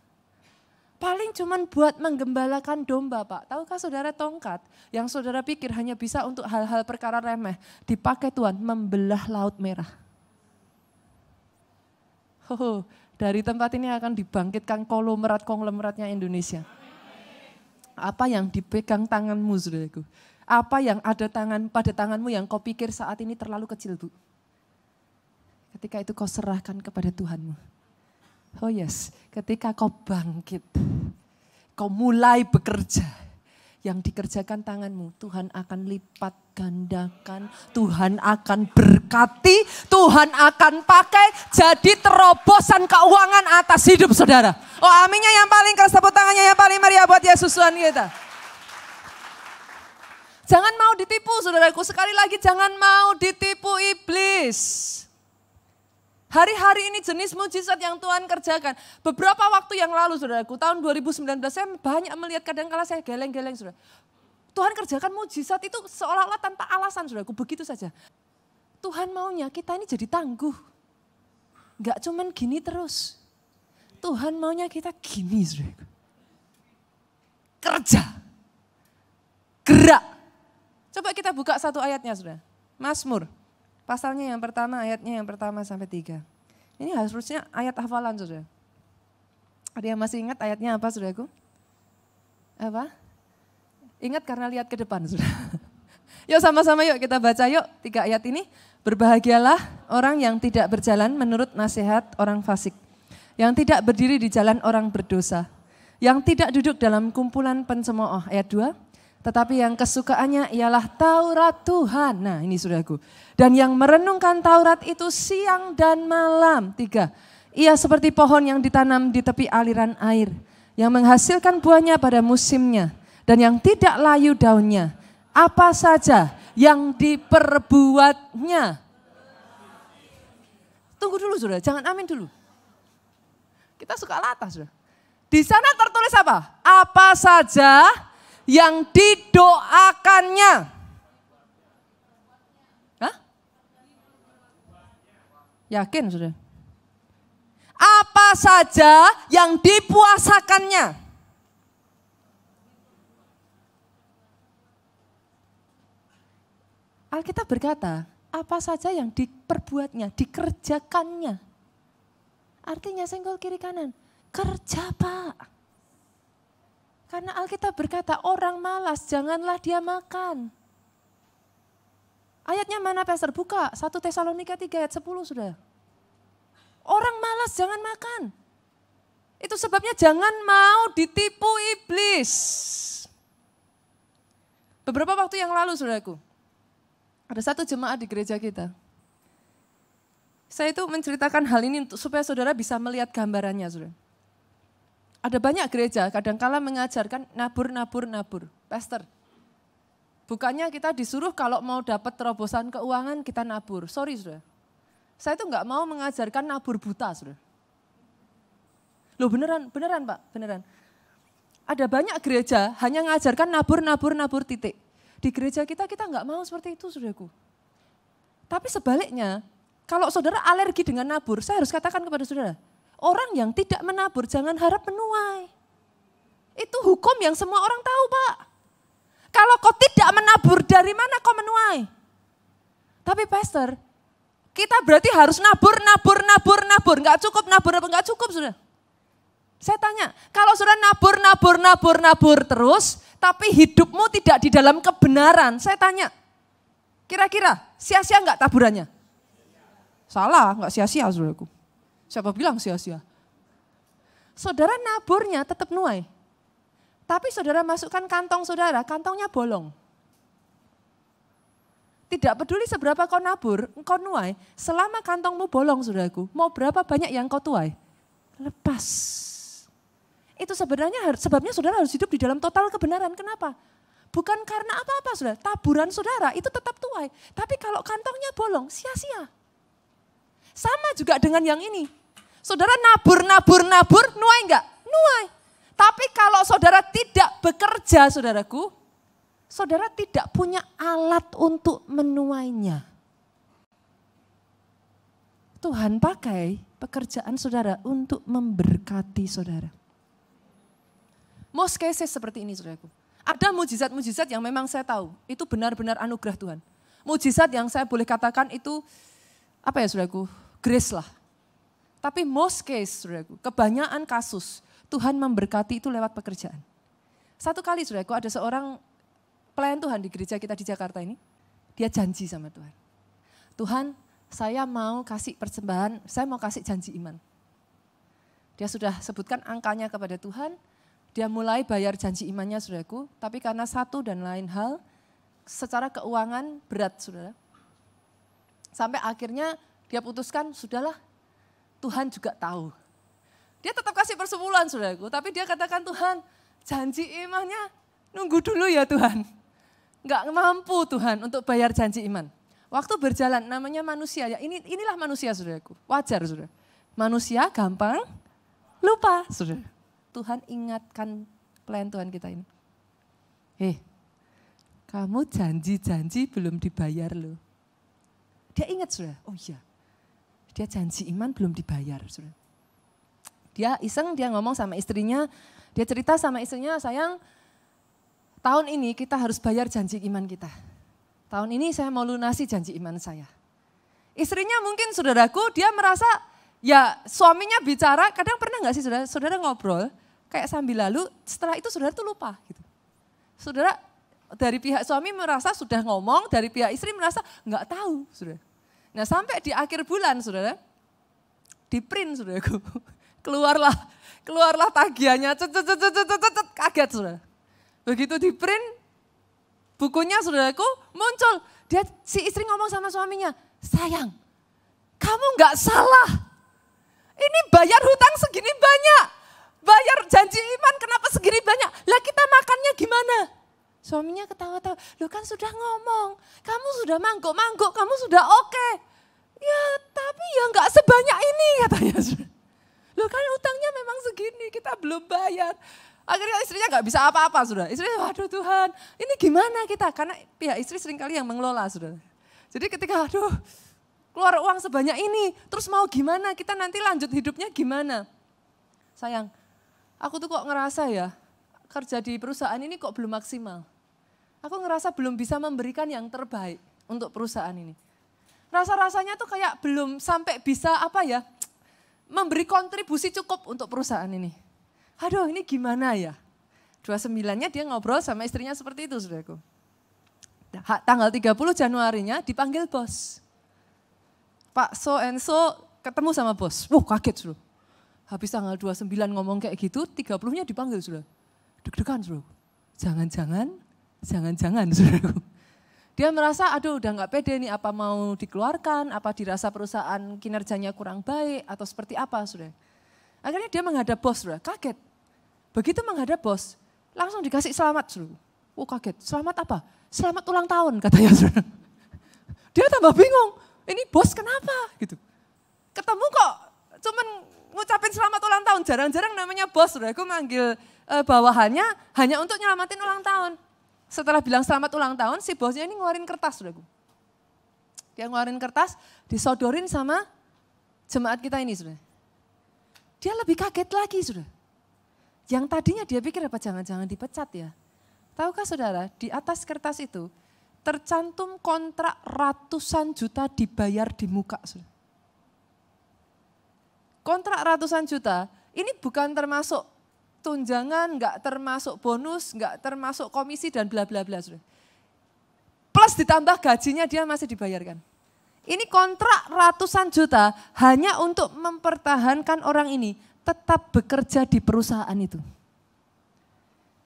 Paling cuman buat menggembalakan domba Pak. Tahukah saudara tongkat yang saudara pikir hanya bisa untuk hal-hal perkara remeh, dipakai Tuhan membelah laut merah. Dari tempat ini akan dibangkitkan konglomeratnya Indonesia. Apa yang dipegang tanganmu saudaraku? Apa yang ada pada tanganmu yang kau pikir saat ini terlalu kecil Bu? Ketika itu kau serahkan kepada Tuhanmu. Oh yes, ketika kau bangkit, kau mulai bekerja, yang dikerjakan tanganmu, Tuhan akan lipat gandakan, Tuhan akan berkati, Tuhan akan pakai jadi terobosan keuangan atas hidup saudara. Oh aminnya yang paling keras, tepuk tangannya yang paling meriah buat Yesus Tuhan kita. Jangan mau ditipu saudaraku, sekali lagi jangan mau ditipu iblis. Hari-hari ini jenis mujizat yang Tuhan kerjakan. Beberapa waktu yang lalu saudaraku, tahun 2019 saya banyak melihat kadang-kala saya geleng-geleng saudara. Tuhan kerjakan mujizat itu seolah-olah tanpa alasan saudaraku, begitu saja. Tuhan maunya kita ini jadi tangguh. Gak cuman gini terus. Tuhan maunya kita gini saudaraku. Kerja. Gerak. Coba kita buka satu ayatnya saudara. Mazmur. Pasalnya yang pertama, ayatnya yang pertama sampai 3. Ini harusnya ayat hafalan saudara. Ada yang masih ingat ayatnya apa saudaraku? Apa? Ingat karena lihat ke depan saudara. Yuk sama-sama yuk kita baca yuk 3 ayat ini. Berbahagialah orang yang tidak berjalan menurut nasihat orang fasik. Yang tidak berdiri di jalan orang berdosa. Yang tidak duduk dalam kumpulan pencemooh. Ayat 2. Tetapi yang kesukaannya ialah Taurat Tuhan. Nah ini saudaraku. Dan yang merenungkan Taurat itu siang dan malam. 3. Ia seperti pohon yang ditanam di tepi aliran air. Yang menghasilkan buahnya pada musimnya. Dan yang tidak layu daunnya. Apa saja yang diperbuatnya. Tunggu dulu saudara, jangan amin dulu. Kita suka latah saudara. Di sana tertulis apa? Apa saja yang didoakannya. Hah? Yakin sudah? Apa saja yang dipuasakannya. Alkitab berkata, apa saja yang diperbuatnya, dikerjakannya. Artinya senggol kiri kanan, kerja Pak. Karena Alkitab berkata orang malas janganlah dia makan. Ayatnya mana Pastor? Buka 1 Tesalonika 3 ayat 10 sudah. Orang malas jangan makan. Itu sebabnya jangan mau ditipu iblis. Beberapa waktu yang lalu saudaraku, ada satu jemaat di gereja kita. Saya itu menceritakan hal ini supaya saudara bisa melihat gambarannya saudara. Ada banyak gereja kadangkala mengajarkan nabur. Pastor, bukannya kita disuruh kalau mau dapat terobosan keuangan kita nabur. Sorry saudara, saya itu enggak mau mengajarkan nabur buta saudara. Loh beneran Pak, beneran. Ada banyak gereja hanya mengajarkan nabur titik. Di gereja kita enggak mau seperti itu saudaraku. Tapi sebaliknya, kalau saudara alergi dengan nabur, saya harus katakan kepada saudara, orang yang tidak menabur jangan harap menuai. Itu hukum yang semua orang tahu Pak. Kalau kau tidak menabur dari mana kau menuai? Tapi Pastor, kita berarti harus nabur. Enggak cukup nabur, enggak cukup sudah. Saya tanya, kalau sudah nabur terus, tapi hidupmu tidak di dalam kebenaran. Saya tanya, kira-kira sia-sia enggak taburannya? Salah, enggak sia-sia saudaraku. Siapa bilang sia-sia? Saudara naburnya tetap nuai. Tapi saudara masukkan kantong saudara, kantongnya bolong. Tidak peduli seberapa kau nabur, engkau nuai, selama kantongmu bolong saudaraku, mau berapa banyak yang kau tuai? Lepas. Itu sebenarnya sebabnya saudara harus hidup di dalam total kebenaran. Kenapa? Bukan karena apa-apa saudara, taburan saudara itu tetap tuai. Tapi kalau kantongnya bolong, sia-sia. Sama juga dengan yang ini. Saudara nabur, nuai enggak? Nuai. Tapi kalau saudara tidak bekerja saudaraku, saudara tidak punya alat untuk menuainya. Tuhan pakai pekerjaan saudara untuk memberkati saudara. Most cases seperti ini saudaraku. Ada mujizat-mujizat yang memang saya tahu, itu benar-benar anugerah Tuhan. Mujizat yang saya boleh katakan itu, apa ya saudaraku, grace lah. Tapi most case saudaraku, kebanyakan kasus Tuhan memberkati itu lewat pekerjaan. Satu kali saudaraku ada seorang pelayan Tuhan di gereja kita di Jakarta ini, dia janji sama Tuhan. Tuhan, saya mau kasih persembahan, saya mau kasih janji iman. Dia sudah sebutkan angkanya kepada Tuhan, dia mulai bayar janji imannya saudaraku, tapi karena satu dan lain hal, secara keuangan berat saudara. Sampai akhirnya dia putuskan, sudahlah Tuhan juga tahu. Dia tetap kasih persepuluhan saudaraku, tapi dia katakan Tuhan janji imannya nunggu dulu ya Tuhan. Enggak mampu Tuhan untuk bayar janji iman. Waktu berjalan namanya manusia, ya inilah manusia saudaraku, wajar saudara. Manusia gampang lupa saudara. Tuhan ingatkan pelayan Tuhan kita ini. Kamu janji-janji belum dibayar loh. Dia ingat saudara, oh iya. Dia janji iman belum dibayar saudara. Dia iseng, dia ngomong sama istrinya, dia cerita sama istrinya, sayang tahun ini kita harus bayar janji iman kita. Tahun ini saya mau lunasi janji iman saya. Istrinya mungkin saudaraku, dia merasa ya suaminya bicara, kadang pernah gak sih saudara ngobrol, kayak sambil lalu, setelah itu saudara tuh lupa gitu. Saudara dari pihak suami merasa sudah ngomong, dari pihak istri merasa nggak tahu saudara. Nah sampai di akhir bulan saudara, di print saudaraku, keluarlah tagihannya, kaget saudara. Begitu di print, bukunya saudaraku muncul, si istri ngomong sama suaminya, sayang kamu nggak salah, ini bayar hutang segini banyak. Bayar janji iman kenapa segini banyak? Lah kita makannya gimana? Suaminya ketawa-tawa, lu kan sudah ngomong, kamu sudah mangguk-mangguk, kamu sudah oke. Ya tapi ya enggak sebanyak ini katanya. Lu kan utangnya memang segini, kita belum bayar. Akhirnya istrinya enggak bisa apa-apa sudah. Istrinya waduh Tuhan, ini gimana kita? Karena pihak istri seringkali yang mengelola sudah. Jadi ketika aduh keluar uang sebanyak ini, terus mau gimana? Kita nanti lanjut hidupnya gimana? Sayang, aku tuh kok ngerasa ya, kerja di perusahaan ini kok belum maksimal. Aku ngerasa belum bisa memberikan yang terbaik untuk perusahaan ini. Rasa-rasanya tuh kayak belum sampai bisa memberi kontribusi cukup untuk perusahaan ini. Aduh ini gimana ya? 29-nya dia ngobrol sama istrinya seperti itu saudaraku. Tanggal 30 Januarinya dipanggil bos. Pak so and so ketemu sama bos. Kaget sudah. Habis tanggal 29 ngomong kayak gitu, 30-nya dipanggil sudah. Deg-degan sudah. Jangan-jangan saudaraku. Dia merasa aduh udah gak pede nih, apa mau dikeluarkan, apa dirasa perusahaan kinerjanya kurang baik atau seperti apa saudara. Akhirnya dia menghadap bos saudara, kaget. Begitu menghadap bos, langsung dikasih selamat saudara. Kaget, selamat apa? Selamat ulang tahun katanya saudara. Dia tambah bingung, ini bos kenapa gitu. Ketemu kok cuman ngucapin selamat ulang tahun, jarang-jarang namanya bos saudara. Aku manggil bawahannya hanya untuk nyelamatin ulang tahun. Setelah bilang selamat ulang tahun, si bosnya ini ngeluarin kertas saudaraku. Dia ngeluarin kertas, disodorin sama jemaat kita ini saudara. Dia lebih kaget lagi saudara. Yang tadinya dia pikir apa jangan-jangan dipecat ya. Tahukah saudara, di atas kertas itu tercantum kontrak ratusan juta dibayar di muka saudara. Kontrak ratusan juta, ini bukan termasuk tunjangan, enggak termasuk bonus, enggak termasuk komisi dan bla bla bla. Plus ditambah gajinya dia masih dibayarkan. Ini kontrak ratusan juta hanya untuk mempertahankan orang ini tetap bekerja di perusahaan itu.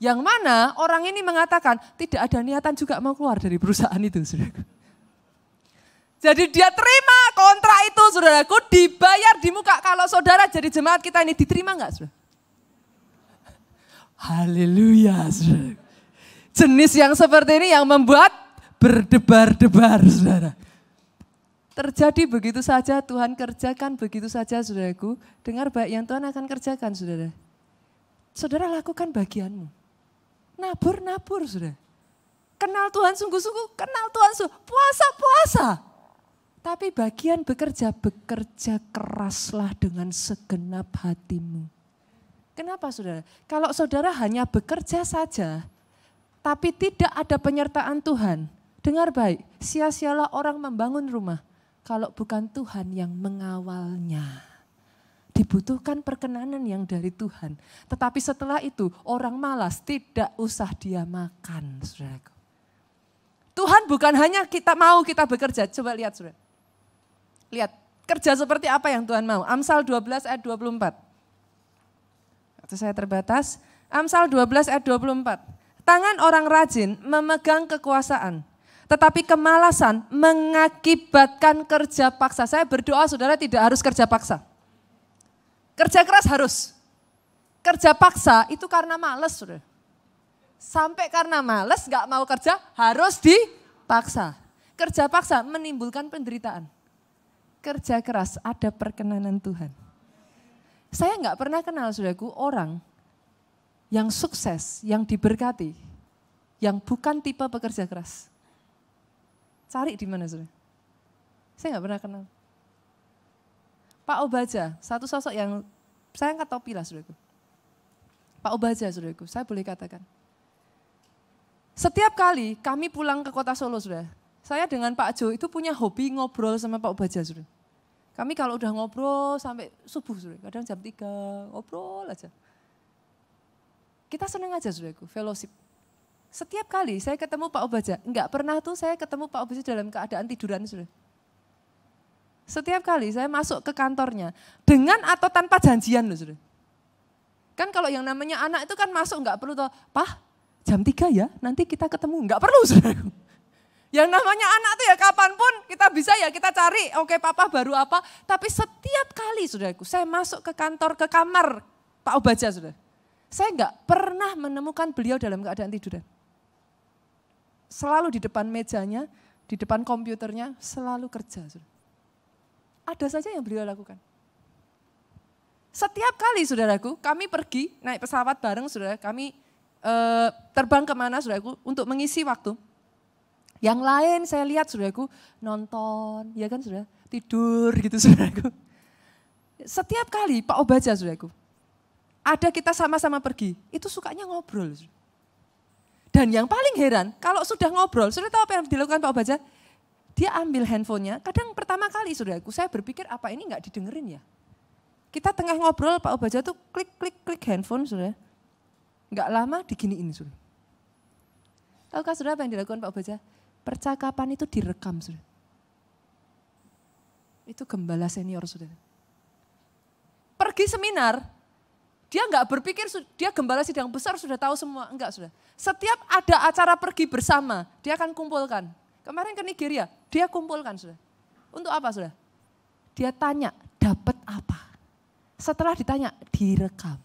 Yang mana orang ini mengatakan tidak ada niatan juga mau keluar dari perusahaan itu. Saudaraku. Jadi dia terima kontrak itu saudaraku, dibayar di muka. Kalau saudara jadi jemaat kita ini diterima enggak saudara? Haleluya. Jenis yang seperti ini yang membuat berdebar-debar, saudara. Terjadi begitu saja, Tuhan kerjakan begitu saja, saudaraku. Dengar baik yang Tuhan akan kerjakan, saudara. Saudara lakukan bagianmu. Nabur, saudara. Kenal Tuhan sungguh-sungguh, kenal Tuhan sungguh. Puasa. Tapi bagian bekerja keraslah dengan segenap hatimu. Kenapa saudara? Kalau saudara hanya bekerja saja, tapi tidak ada penyertaan Tuhan. Dengar baik, sia-sialah orang membangun rumah. Kalau bukan Tuhan yang mengawalnya. Dibutuhkan perkenanan yang dari Tuhan. Tetapi setelah itu orang malas tidak usah dia makan. Saudaraku. Tuhan bukan hanya kita bekerja. Coba lihat saudara. Lihat kerja seperti apa yang Tuhan mau. Amsal 12 ayat 24. Waktu saya terbatas. Amsal 12 ayat 24. Tangan orang rajin memegang kekuasaan. Tetapi kemalasan mengakibatkan kerja paksa. Saya berdoa saudara tidak harus kerja paksa. Kerja keras harus. Kerja paksa itu karena malas saudara. Sampai karena malas gak mau kerja harus dipaksa. Kerja paksa menimbulkan penderitaan. Kerja keras ada perkenanan Tuhan. Saya gak pernah kenal saudaraku orang yang sukses, yang diberkati, yang bukan tipe pekerja keras. Cari di mana saudara? Saya nggak pernah kenal. Pak Obaja, satu sosok yang saya angkat topi lah saudaraku. Pak Obaja saudaraku, saya boleh katakan. Setiap kali kami pulang ke kota Solo saudara, saya dengan Pak Jo itu punya hobi ngobrol sama Pak Obaja saudara. Kami kalau udah ngobrol sampai subuh saudara, kadang jam 3 ngobrol aja. Kita senang aja saudaraku, fellowship. Setiap kali saya ketemu Pak Obaja, enggak pernah tuh saya ketemu Pak Obaja dalam keadaan tiduran sudah. Setiap kali saya masuk ke kantornya, dengan atau tanpa janjian loh sudah. Kan kalau yang namanya anak itu kan masuk enggak perlu tuh, Pak jam 3 ya nanti kita ketemu, enggak perlu sudah. Yang namanya anak tuh ya kapanpun kita bisa ya kita cari, oke papa baru apa. Tapi setiap kali saudaraku saya masuk ke kantor, ke kamar Pak Obaja sudah. Saya enggak pernah menemukan beliau dalam keadaan tiduran. Selalu di depan mejanya, di depan komputernya, selalu kerja. Ada saja yang beliau lakukan. Setiap kali saudaraku, kami pergi naik pesawat bareng saudara, kami terbang kemana saudaraku untuk mengisi waktu. Yang lain saya lihat saudaraku nonton, ya kan saudara, tidur gitu saudaraku. Setiap kali Pak Obaja saudaraku, ada kita sama-sama pergi, itu sukanya ngobrol. Dan yang paling heran, kalau sudah ngobrol, sudah tahu apa yang dilakukan Pak Obaja? Dia ambil handphonenya, kadang pertama kali saudaraku, saya berpikir apa ini enggak didengerin ya. Kita tengah ngobrol, Pak Obaja tuh klik handphone saudara. Enggak lama diginiin saudara. Tahukah saudara apa yang dilakukan Pak Obaja? Percakapan itu direkam saudara. Itu gembala senior saudara. Pergi seminar, dia enggak berpikir dia gembala sidang besar sudah tahu semua, enggak sudah. Setiap ada acara pergi bersama, dia akan kumpulkan. Kemarin ke Nigeria, dia kumpulkan sudah. Untuk apa sudah? Dia tanya, dapat apa? Setelah ditanya, direkam.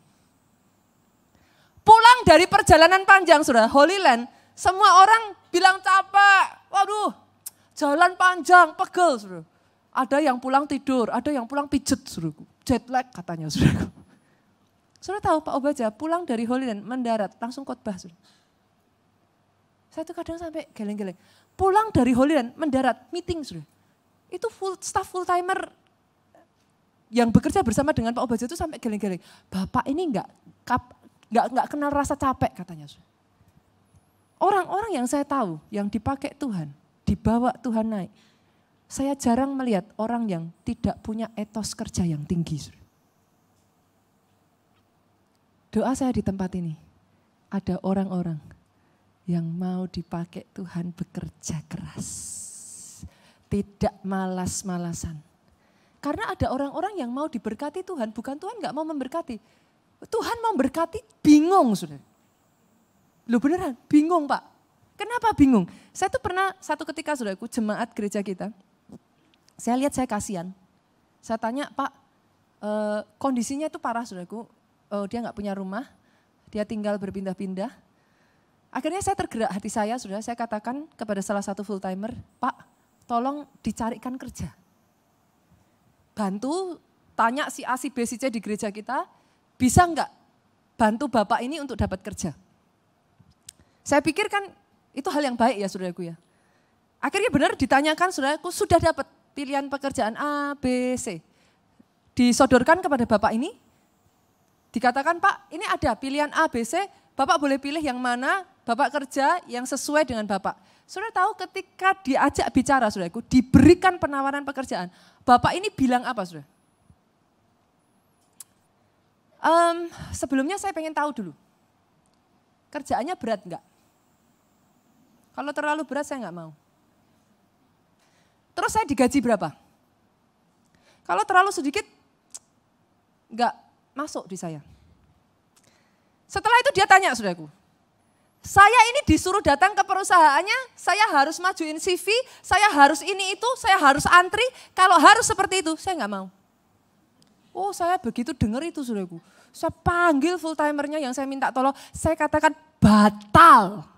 Pulang dari perjalanan panjang sudah, Holy Land, semua orang bilang capek. Waduh, jalan panjang, pegel sudah. Ada yang pulang tidur, ada yang pulang pijet sudah. Jet lag katanya sudah. Sudah tahu Pak Obaja pulang dari Holy Land, mendarat, langsung khotbah sudah. Saya tuh kadang sampai geleng-geleng. Pulang dari Holy Land, mendarat, meeting sudah. Itu staff full timer yang bekerja bersama dengan Pak Obaja itu sampai geleng-geleng. Bapak ini enggak kenal rasa capek katanya. Orang-orang yang saya tahu, yang dipakai Tuhan, dibawa Tuhan naik. Saya jarang melihat orang yang tidak punya etos kerja yang tinggi. Doa saya di tempat ini, ada orang-orang yang mau dipakai Tuhan bekerja keras. Tidak malas-malasan. Karena ada orang-orang yang mau diberkati Tuhan, bukan Tuhan gak mau memberkati. Tuhan mau berkati bingung sudah. Loh beneran, bingung Pak. Kenapa bingung? Saya tuh pernah satu ketika saudaraku, jemaat gereja kita, saya lihat saya kasihan. Saya tanya Pak, kondisinya itu parah saudaraku, dia gak punya rumah, dia tinggal berpindah-pindah. Akhirnya saya tergerak hati saya, saudara, saya katakan kepada salah satu full timer, Pak, tolong dicarikan kerja. Bantu, tanya si A, si B, si C di gereja kita, bisa enggak bantu Bapak ini untuk dapat kerja. Saya pikir kan itu hal yang baik ya saudaraku ya. Akhirnya benar ditanyakan saudaraku, sudah dapat pilihan pekerjaan A, B, C. Disodorkan kepada Bapak ini, dikatakan Pak ini ada pilihan A, B, C, Bapak boleh pilih yang mana, Bapak kerja yang sesuai dengan Bapak. Saudara tahu ketika diajak bicara saudaraku, diberikan penawaran pekerjaan, Bapak ini bilang apa saudara? Sebelumnya saya pengen tahu dulu, kerjaannya berat enggak? Kalau terlalu berat saya enggak mau. Terus saya digaji berapa? Kalau terlalu sedikit, enggak masuk di saya. Setelah itu dia tanya saudaraku, saya ini disuruh datang ke perusahaannya, saya harus majuin CV, saya harus ini itu, saya harus antri, kalau harus seperti itu saya enggak mau. Oh saya begitu dengar itu saudaraku, saya panggil full timernya yang saya minta tolong, saya katakan batal.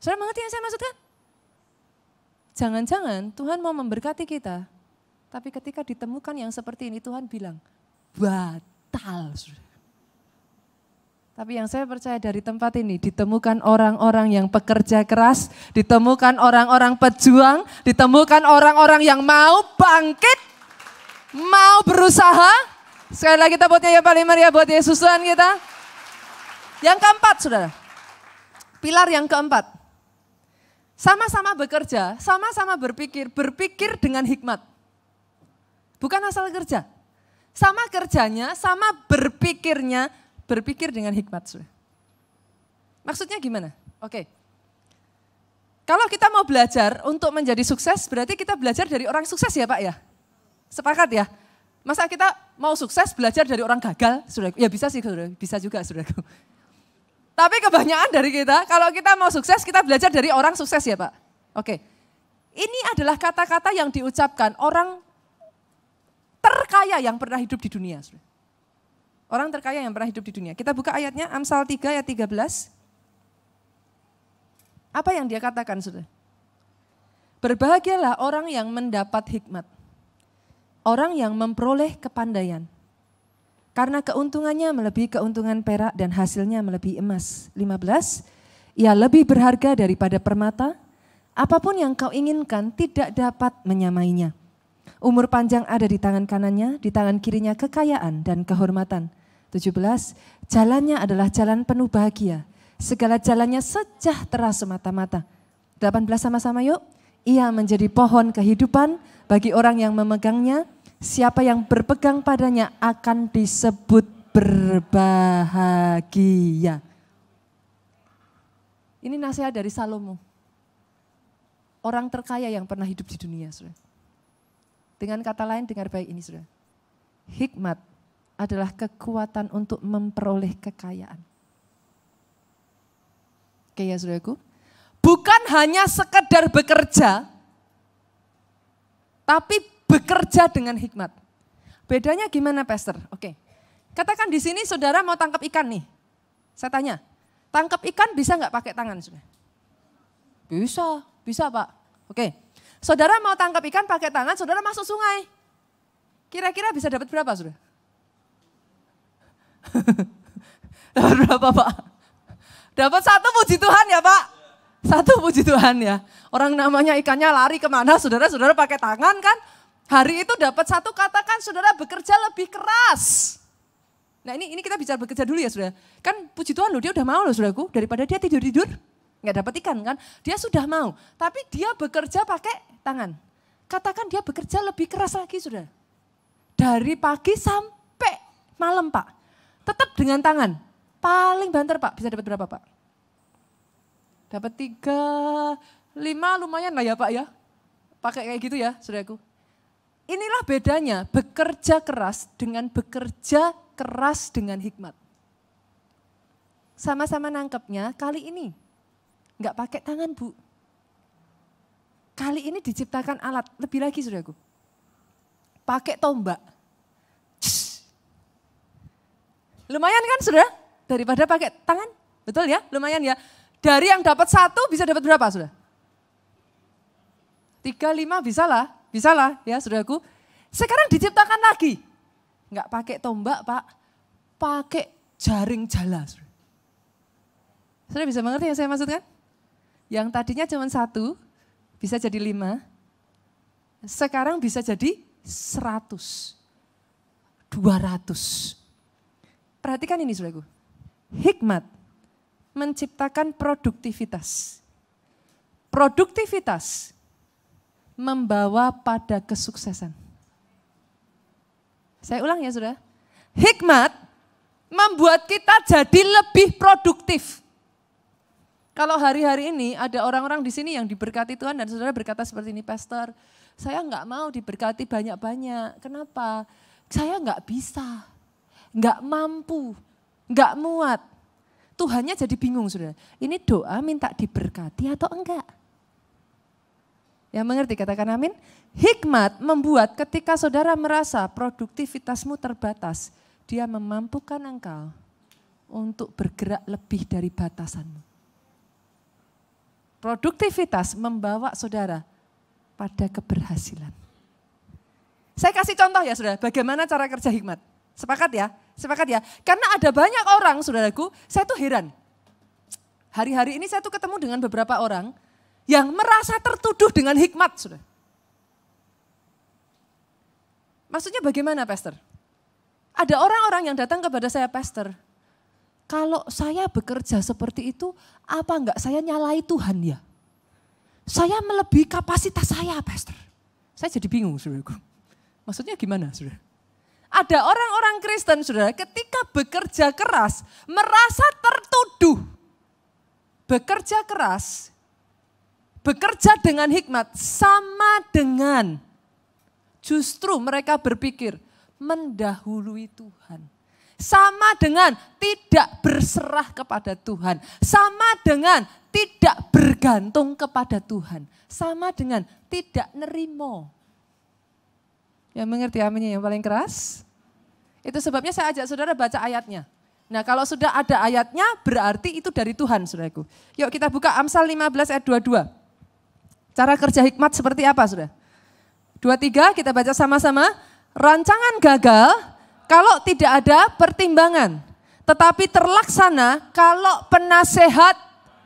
Saudara mengerti yang saya maksudkan? Jangan-jangan Tuhan mau memberkati kita, tapi ketika ditemukan yang seperti ini Tuhan bilang batal. Saudara. Tapi yang saya percaya dari tempat ini ditemukan orang-orang yang pekerja keras, ditemukan orang-orang pejuang, ditemukan orang-orang yang mau bangkit, mau berusaha. Sekali lagi tepuknya ya Pak Maria buat Yesus Tuhan kita. Yang keempat saudara, pilar yang keempat. Sama-sama bekerja, sama-sama berpikir dengan hikmat. Bukan asal kerja. Sama kerjanya, sama berpikirnya, berpikir dengan hikmat. Saudara. Maksudnya gimana? Oke. Kalau kita mau belajar untuk menjadi sukses, berarti kita belajar dari orang sukses ya Pak ya? Sepakat ya? Masa kita mau sukses belajar dari orang gagal? Saudara? Ya bisa sih, saudara. Bisa juga saudaraku. Tapi kebanyakan dari kita, kalau kita mau sukses, kita belajar dari orang sukses ya Pak? Oke. Ini adalah kata-kata yang diucapkan orang terkaya yang pernah hidup di dunia. Saudara. Orang terkaya yang pernah hidup di dunia. Kita buka ayatnya, Amsal 3 ayat 13. Apa yang dia katakan saudara? Berbahagialah orang yang mendapat hikmat. Orang yang memperoleh kepandaian. Karena keuntungannya melebihi keuntungan perak dan hasilnya melebihi emas. 15. Ia lebih berharga daripada permata. Apapun yang kau inginkan tidak dapat menyamainya. Umur panjang ada di tangan kanannya, di tangan kirinya kekayaan dan kehormatan. 17. Jalannya adalah jalan penuh bahagia. Segala jalannya sejahtera semata-mata. 18 sama-sama yuk. Ia menjadi pohon kehidupan bagi orang yang memegangnya. Siapa yang berpegang padanya akan disebut berbahagia. Ini nasihat dari Salomo. Orang terkaya yang pernah hidup di dunia. Saudara. Dengan kata lain dengar baik ini saudara. Hikmat adalah kekuatan untuk memperoleh kekayaan. Oke ya saudaraku. Bukan hanya sekedar bekerja, tapi bekerja dengan hikmat. Bedanya gimana Pastor? Oke. Katakan di sini saudara mau tangkap ikan nih. Saya tanya, tangkap ikan bisa nggak pakai tangan saudara? Bisa Pak. Oke. Saudara mau tangkap ikan pakai tangan, saudara masuk sungai. Kira-kira bisa dapat berapa, saudara? Dapat berapa, Pak? Dapat 1 puji Tuhan ya, Pak? 1 puji Tuhan ya. Orang namanya ikannya lari kemana, saudara pakai tangan kan? Hari itu dapat 1, katakan saudara bekerja lebih keras. Nah ini kita bicara bekerja dulu ya, saudara. Kan puji Tuhan loh, dia udah mau loh, saudaraku. Daripada dia tidur-tidur. Nggak dapat ikan kan, dia sudah mau. Tapi dia bekerja pakai tangan. Katakan dia bekerja lebih keras lagi sudah. Dari pagi sampai malam Pak. Tetap dengan tangan. Paling banter Pak, bisa dapat berapa Pak? Dapat 3, 5 lumayan lah ya Pak ya. Pakai kayak gitu ya saudaraku. Inilah bedanya bekerja keras dengan bekerja keras dengan hikmat. Sama-sama nangkepnya kali ini. Enggak pakai tangan Bu. Kali ini diciptakan alat, lebih lagi saudaraku. Pakai tombak. 5 Lumayan kan saudara? Daripada pakai tangan, betul ya? Lumayan ya. Dari yang dapat 1 bisa dapat berapa saudara? 3, 5 bisa lah ya saudaraku. Sekarang diciptakan lagi. Enggak pakai tombak Pak, pakai jaring jala. Saudara bisa mengerti yang saya maksudkan? Yang tadinya cuma 1 bisa jadi 5, sekarang bisa jadi 100, 200. Perhatikan ini saudaraku. Hikmat menciptakan produktivitas. Produktivitas membawa pada kesuksesan. Saya ulang ya saudara. Hikmat membuat kita jadi lebih produktif. Kalau hari-hari ini ada orang-orang di sini yang diberkati Tuhan dan saudara berkata seperti ini, Pastor, saya enggak mau diberkati banyak-banyak. Kenapa? Saya enggak bisa, enggak mampu, enggak muat. Tuhannya jadi bingung saudara. Ini doa minta diberkati atau enggak? Yang mengerti katakan amin. Hikmat membuat ketika saudara merasa produktivitasmu terbatas, dia memampukan engkau untuk bergerak lebih dari batasanmu. Produktivitas membawa saudara pada keberhasilan. Saya kasih contoh ya saudara, bagaimana cara kerja hikmat. Sepakat ya? Sepakat ya? Karena ada banyak orang saudaraku, saya tuh heran. Hari-hari ini saya tuh ketemu dengan beberapa orang yang merasa tertuduh dengan hikmat saudara. Maksudnya bagaimana Pastor? Ada orang-orang yang datang kepada saya, Pastor, kalau saya bekerja seperti itu, apa enggak saya nyalai Tuhan ya? Saya melebihi kapasitas saya, Pastor. Saya jadi bingung, saudaraku. Maksudnya gimana, saudara? Ada orang-orang Kristen, saudara, ketika bekerja keras, merasa tertuduh. Bekerja keras, bekerja dengan hikmat, sama dengan justru mereka berpikir mendahului Tuhan. Sama dengan tidak berserah kepada Tuhan. Sama dengan tidak bergantung kepada Tuhan. Sama dengan tidak nerimo. Yang mengerti aminnya yang paling keras? Itu sebabnya saya ajak saudara baca ayatnya. Nah kalau sudah ada ayatnya berarti itu dari Tuhan saudaraku. Yuk kita buka Amsal 15 ayat 22. Cara kerja hikmat seperti apa saudara? 23 kita baca sama-sama. Rancangan gagal kalau tidak ada pertimbangan, tetapi terlaksana kalau penasehat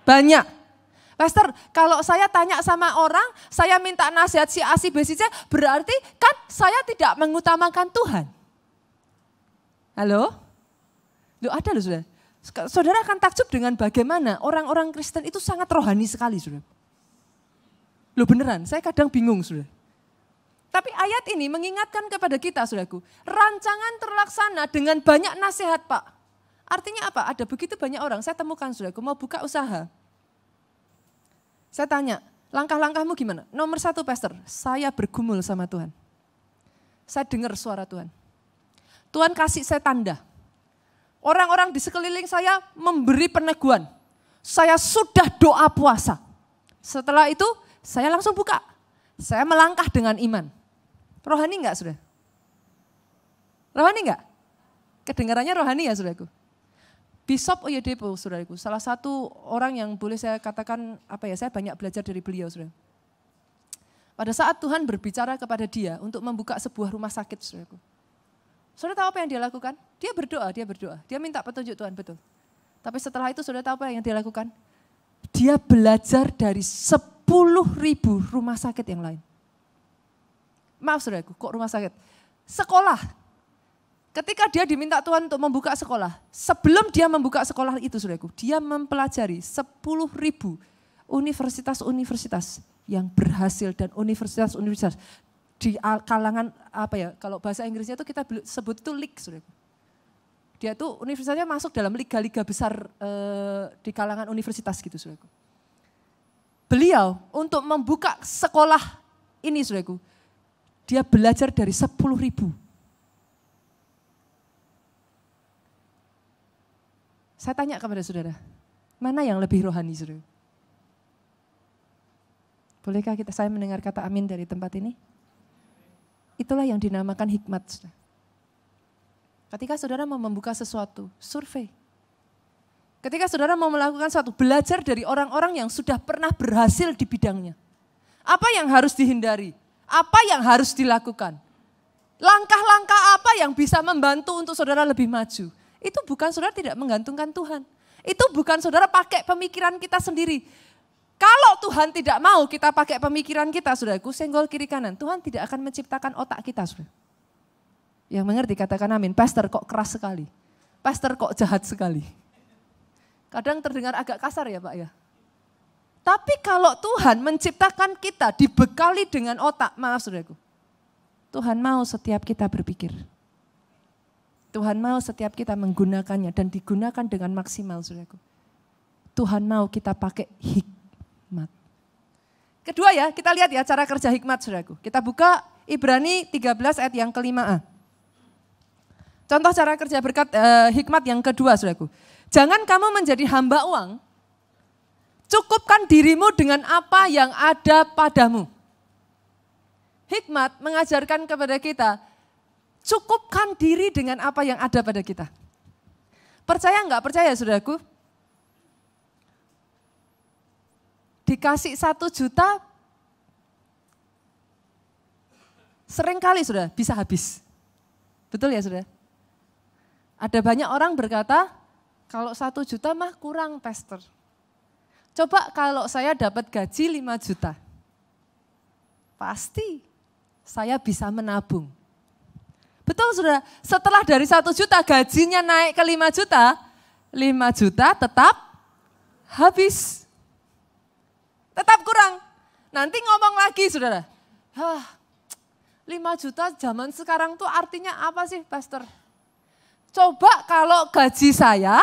banyak. Pastor, kalau saya tanya sama orang, saya minta nasihat si A, si B, si C, berarti kan saya tidak mengutamakan Tuhan. Halo? Loh ada loh saudara. Saudara akan takjub dengan bagaimana orang-orang Kristen itu sangat rohani sekali saudara. Loh beneran, saya kadang bingung saudara. Tapi ayat ini mengingatkan kepada kita, saudaraku, rancangan terlaksana dengan banyak nasihat, Pak. Artinya apa? Ada begitu banyak orang, saya temukan, saudaraku, mau buka usaha. Saya tanya, langkah-langkahmu gimana? Nomor 1, Pastor, saya bergumul sama Tuhan. Saya dengar suara Tuhan. Tuhan kasih saya tanda. Orang-orang di sekeliling saya memberi peneguhan. Saya sudah doa puasa. Setelah itu, saya langsung buka. Saya melangkah dengan iman. Rohani enggak, saudara? Rohani enggak? Kedengarannya rohani ya, saudaraku? Bishop Oyedepo, saudaraku, salah satu orang yang boleh saya katakan, saya banyak belajar dari beliau, saudara. Pada saat Tuhan berbicara kepada dia untuk membuka sebuah rumah sakit, saudaraku. Saudara tahu apa yang dia lakukan? Dia berdoa. Dia minta petunjuk Tuhan, betul. Tapi setelah itu, saudara tahu apa yang dia lakukan? Dia belajar dari 10.000 rumah sakit yang lain. Maaf saudaraku, kok rumah sakit? Sekolah. Ketika dia diminta Tuhan untuk membuka sekolah, sebelum dia membuka sekolah itu saudaraku, dia mempelajari 10.000 universitas-universitas yang berhasil dan universitas-universitas di kalangan kalau bahasa Inggrisnya itu kita sebut itu league saudaraku. Dia tuh universitasnya masuk dalam liga-liga besar di kalangan universitas gitu saudaraku. Beliau untuk membuka sekolah ini saudaraku, dia belajar dari 10.000. Saya tanya kepada saudara, mana yang lebih rohani saudara? Bolehkah saya mendengar kata amin dari tempat ini? Itulah yang dinamakan hikmat. Saudara. Ketika saudara mau membuka sesuatu, survei. Ketika saudara mau melakukan sesuatu, belajar dari orang-orang yang sudah pernah berhasil di bidangnya. Apa yang harus dihindari? Apa yang harus dilakukan? Langkah-langkah apa yang bisa membantu untuk saudara lebih maju? Itu bukan saudara tidak menggantungkan Tuhan. Itu bukan saudara pakai pemikiran kita sendiri. Kalau Tuhan tidak mau kita pakai pemikiran kita, saudaraku, senggol kiri kanan. Tuhan tidak akan menciptakan otak kita, saudara. Yang mengerti katakan amin. Pastor kok keras sekali. Pastor kok jahat sekali. Kadang terdengar agak kasar ya Pak ya. Tapi kalau Tuhan menciptakan kita dibekali dengan otak, maaf saudaraku. Tuhan mau setiap kita berpikir. Tuhan mau setiap kita menggunakannya dan digunakan dengan maksimal saudaraku. Tuhan mau kita pakai hikmat. Kedua ya, kita lihat ya cara kerja hikmat saudaraku. Kita buka Ibrani 13 ayat yang ke-5a. Contoh cara kerja berkat hikmat yang kedua saudaraku. Jangan kamu menjadi hamba uang, cukupkan dirimu dengan apa yang ada padamu. Hikmat mengajarkan kepada kita, cukupkan diri dengan apa yang ada pada kita. Percaya enggak percaya saudaraku? Dikasih 1 juta, seringkali sudah bisa habis. Betul ya saudara? Ada banyak orang berkata, kalau 1 juta mah kurang pastor. Coba kalau saya dapat gaji 5 juta, pasti saya bisa menabung. Betul saudara, setelah dari 1 juta gajinya naik ke 5 juta, 5 juta tetap habis. Tetap kurang. Nanti ngomong lagi saudara, 5 juta zaman sekarang tuh artinya apa sih pastor? Coba kalau gaji saya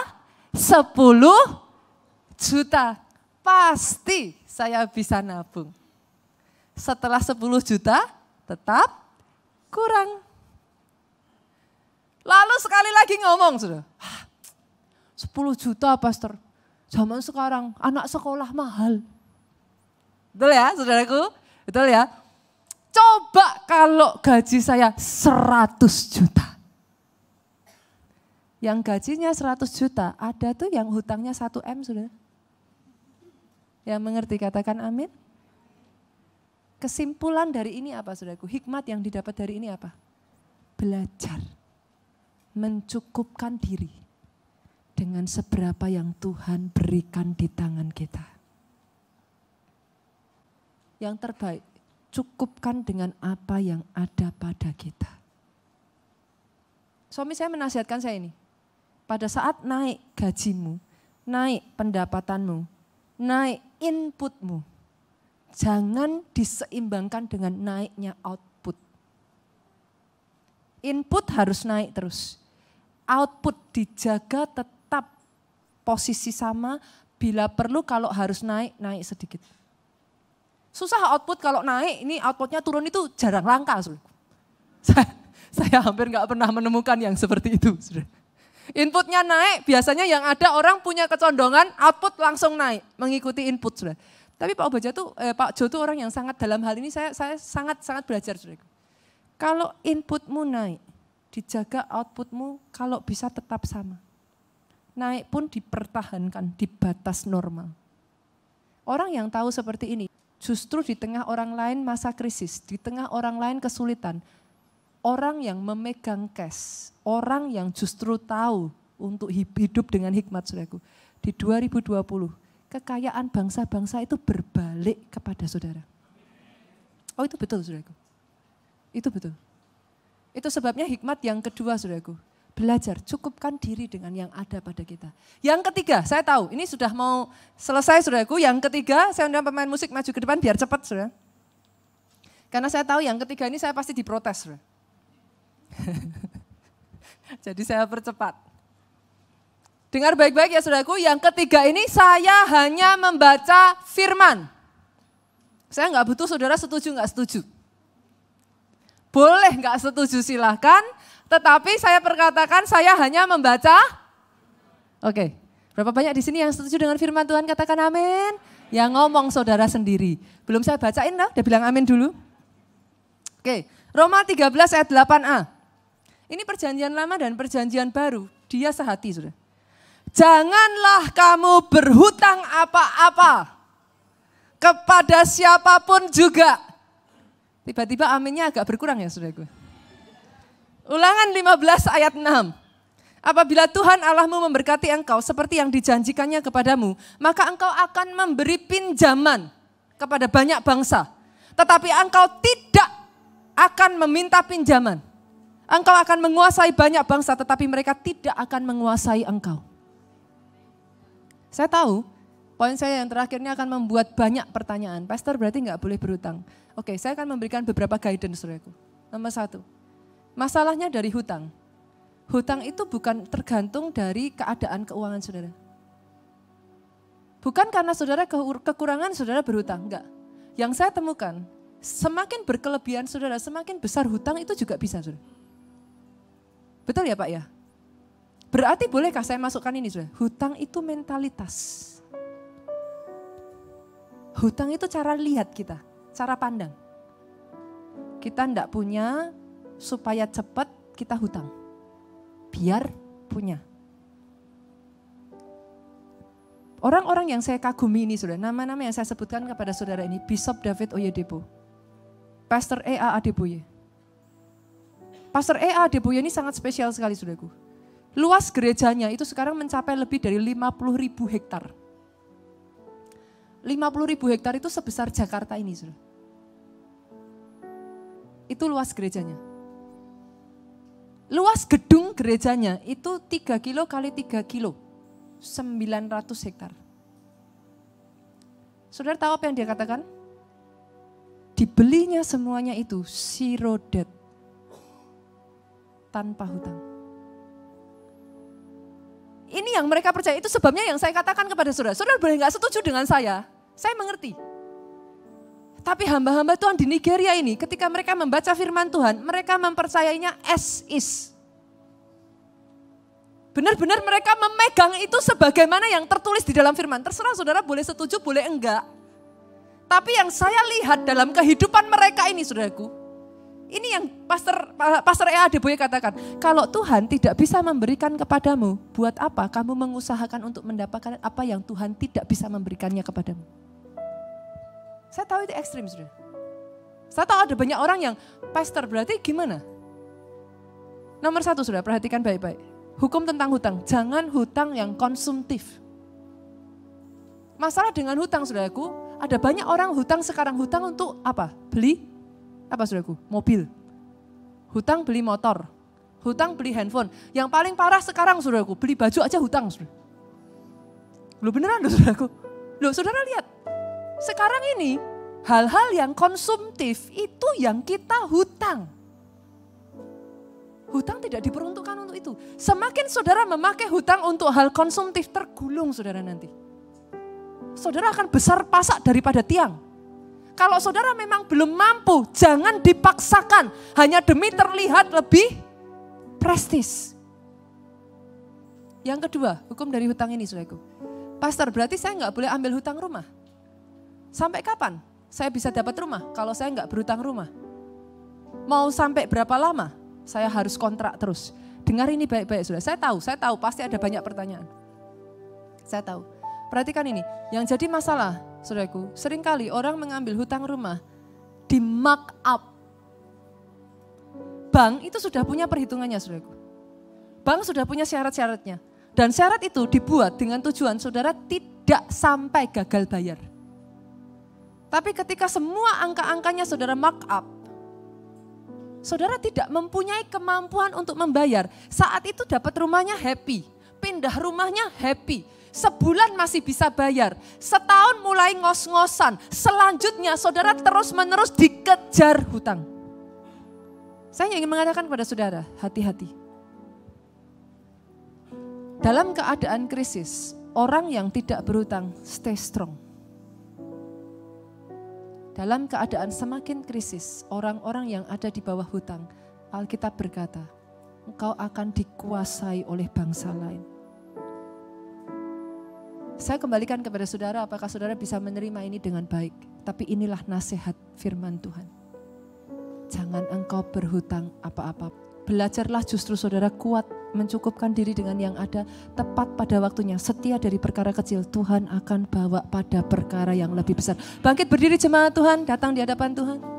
10 juta, pasti saya bisa nabung. Setelah 10 juta tetap kurang. Lalu sekali lagi ngomong saudara, 10 juta pastor, zaman sekarang anak sekolah mahal. Betul ya saudaraku? Betul ya? Coba kalau gaji saya 100 juta. Yang gajinya 100 juta, ada tuh yang hutangnya 1M saudara. Yang mengerti katakan amin. Kesimpulan dari ini apa saudaraku? Hikmat yang didapat dari ini apa? Belajar mencukupkan diri dengan seberapa yang Tuhan berikan di tangan kita. Yang terbaik, cukupkan dengan apa yang ada pada kita. Suami saya menasihatkan saya ini, pada saat naik gajimu, naik pendapatanmu, naik inputmu, jangan diseimbangkan dengan naiknya output. Input harus naik terus, output dijaga tetap posisi sama, bila perlu kalau harus naik, naik sedikit. Susah output kalau naik, ini outputnya turun itu jarang langka. Saya hampir nggak pernah menemukan yang seperti itu. Inputnya naik, biasanya yang ada orang punya kecondongan output langsung naik, mengikuti input. Tapi Pak Jo tuh orang yang sangat dalam hal ini saya sangat belajar. Kalau inputmu naik, dijaga outputmu kalau bisa tetap sama. Naik pun dipertahankan di batas normal. Orang yang tahu seperti ini, justru di tengah orang lain masa krisis, di tengah orang lain kesulitan, orang yang memegang cash, orang yang justru tahu untuk hidup dengan hikmat saudaraku. Di 2020, kekayaan bangsa-bangsa itu berbalik kepada saudara. Oh itu betul saudaraku, itu betul. Itu sebabnya hikmat yang kedua saudaraku. Belajar, cukupkan diri dengan yang ada pada kita. Yang ketiga, saya tahu ini sudah mau selesai saudaraku. Yang ketiga, saya undang pemain musik maju ke depan biar cepat saudara. Karena saya tahu yang ketiga ini saya pasti diprotes saudara. Jadi saya percepat. Dengar baik-baik ya saudaraku, yang ketiga ini saya hanya membaca firman. Saya nggak butuh saudara setuju nggak setuju. Boleh nggak setuju silahkan. Tetapi saya perkatakan saya hanya membaca. Oke, berapa banyak di sini yang setuju dengan firman Tuhan katakan amin. Yang ngomong saudara sendiri. Belum saya bacain loh, udah bilang amin dulu. Oke, Roma 13 ayat 8a. Ini perjanjian lama dan perjanjian baru. Dia sehati sudah. Janganlah kamu berhutang apa-apa kepada siapapun juga. Tiba-tiba aminnya agak berkurang ya saudaraku. Ulangan 15 ayat 6. Apabila Tuhan Allahmu memberkati engkau seperti yang dijanjikannya kepadamu, maka engkau akan memberi pinjaman kepada banyak bangsa. Tetapi engkau tidak akan meminta pinjaman. Engkau akan menguasai banyak bangsa, tetapi mereka tidak akan menguasai engkau. Saya tahu, poin saya yang terakhirnya akan membuat banyak pertanyaan. Pastor berarti nggak boleh berhutang. Oke, saya akan memberikan beberapa guidance, saudaraku. Nomor 1, masalahnya dari hutang. Hutang itu bukan tergantung dari keadaan keuangan saudara. Bukan karena saudara kekurangan saudara berhutang, enggak. Yang saya temukan, semakin berkelebihan saudara, semakin besar hutang itu juga bisa saudara. Betul ya Pak ya? Berarti bolehkah saya masukkan ini saudara? Hutang itu mentalitas. Hutang itu cara lihat kita, cara pandang. Kita enggak punya supaya cepat kita hutang. Biar punya. Orang-orang yang saya kagumi ini saudara, nama-nama yang saya sebutkan kepada saudara ini, Bishop David Oyedepo, Pastor E.A. Adeboye. Pastor E.A. Adeboye ini sangat spesial sekali saudaraku. Luas gerejanya itu sekarang mencapai lebih dari 50.000 hektar. 50.000 hektar itu sebesar Jakarta ini saudara. Itu luas gerejanya. Luas gedung gerejanya itu 3 kilo kali 3 kilo. 900 hektar. Saudara tahu apa yang dia katakan? Dibelinya semuanya itu zero debt. Tanpa hutang. Ini yang mereka percaya, itu sebabnya yang saya katakan kepada saudara. Saudara boleh gak setuju dengan saya mengerti. Tapi hamba-hamba Tuhan di Nigeria ini ketika mereka membaca firman Tuhan, mereka mempercayainya as is. Benar-benar mereka memegang itu sebagaimana yang tertulis di dalam firman. Terserah saudara boleh setuju, boleh enggak. Tapi yang saya lihat dalam kehidupan mereka ini saudaraku, ini yang Pastor E.A. Adeboye katakan, kalau Tuhan tidak bisa memberikan kepadamu, buat apa kamu mengusahakan untuk mendapatkan apa yang Tuhan tidak bisa memberikannya kepadamu? Saya tahu itu ekstrim saudara. Saya tahu ada banyak orang yang, Pastor berarti gimana? Nomor 1 saudara, perhatikan baik-baik. Hukum tentang hutang, jangan hutang yang konsumtif. Masalah dengan hutang saudaraku, ada banyak orang hutang sekarang, hutang untuk apa? Beli apa saudaraku? Mobil. Hutang beli motor. Hutang beli handphone. Yang paling parah sekarang saudaraku, beli baju aja hutang saudara. Loh beneran loh saudaraku. Loh saudara lihat, sekarang ini hal-hal yang konsumtif itu yang kita hutang. Hutang tidak diperuntukkan untuk itu. Semakin saudara memakai hutang untuk hal konsumtif, tergulung saudara nanti. Saudara akan besar pasak daripada tiang. Kalau saudara memang belum mampu, jangan dipaksakan hanya demi terlihat lebih prestis. Yang kedua, hukum dari hutang ini saudaraku. Pastor berarti saya nggak boleh ambil hutang rumah. Sampai kapan saya bisa dapat rumah kalau saya nggak berhutang rumah? Mau sampai berapa lama saya harus kontrak terus? Dengar ini baik-baik saudara. Saya tahu pasti ada banyak pertanyaan. Saya tahu. Perhatikan ini, yang jadi masalah saudaraku, seringkali orang mengambil hutang rumah di mark up. Bank itu sudah punya perhitungannya saudaraku. Bank sudah punya syarat-syaratnya. Dan syarat itu dibuat dengan tujuan saudara tidak sampai gagal bayar. Tapi ketika semua angka-angkanya saudara mark up, saudara tidak mempunyai kemampuan untuk membayar. Saat itu dapat rumahnya happy, pindah rumahnya happy. Sebulan masih bisa bayar, setahun mulai ngos-ngosan, selanjutnya saudara terus-menerus dikejar hutang. Saya ingin mengatakan kepada saudara, hati-hati. Dalam keadaan krisis, orang yang tidak berhutang stay strong. Dalam keadaan semakin krisis, orang-orang yang ada di bawah hutang, Alkitab berkata, engkau akan dikuasai oleh bangsa lain. Saya kembalikan kepada saudara, apakah saudara bisa menerima ini dengan baik. Tapi inilah nasihat firman Tuhan. Jangan engkau berhutang apa-apa. Belajarlah justru saudara kuat, mencukupkan diri dengan yang ada, tepat pada waktunya, setia dari perkara kecil, Tuhan akan bawa pada perkara yang lebih besar. Bangkit berdiri jemaat Tuhan, datang di hadapan Tuhan.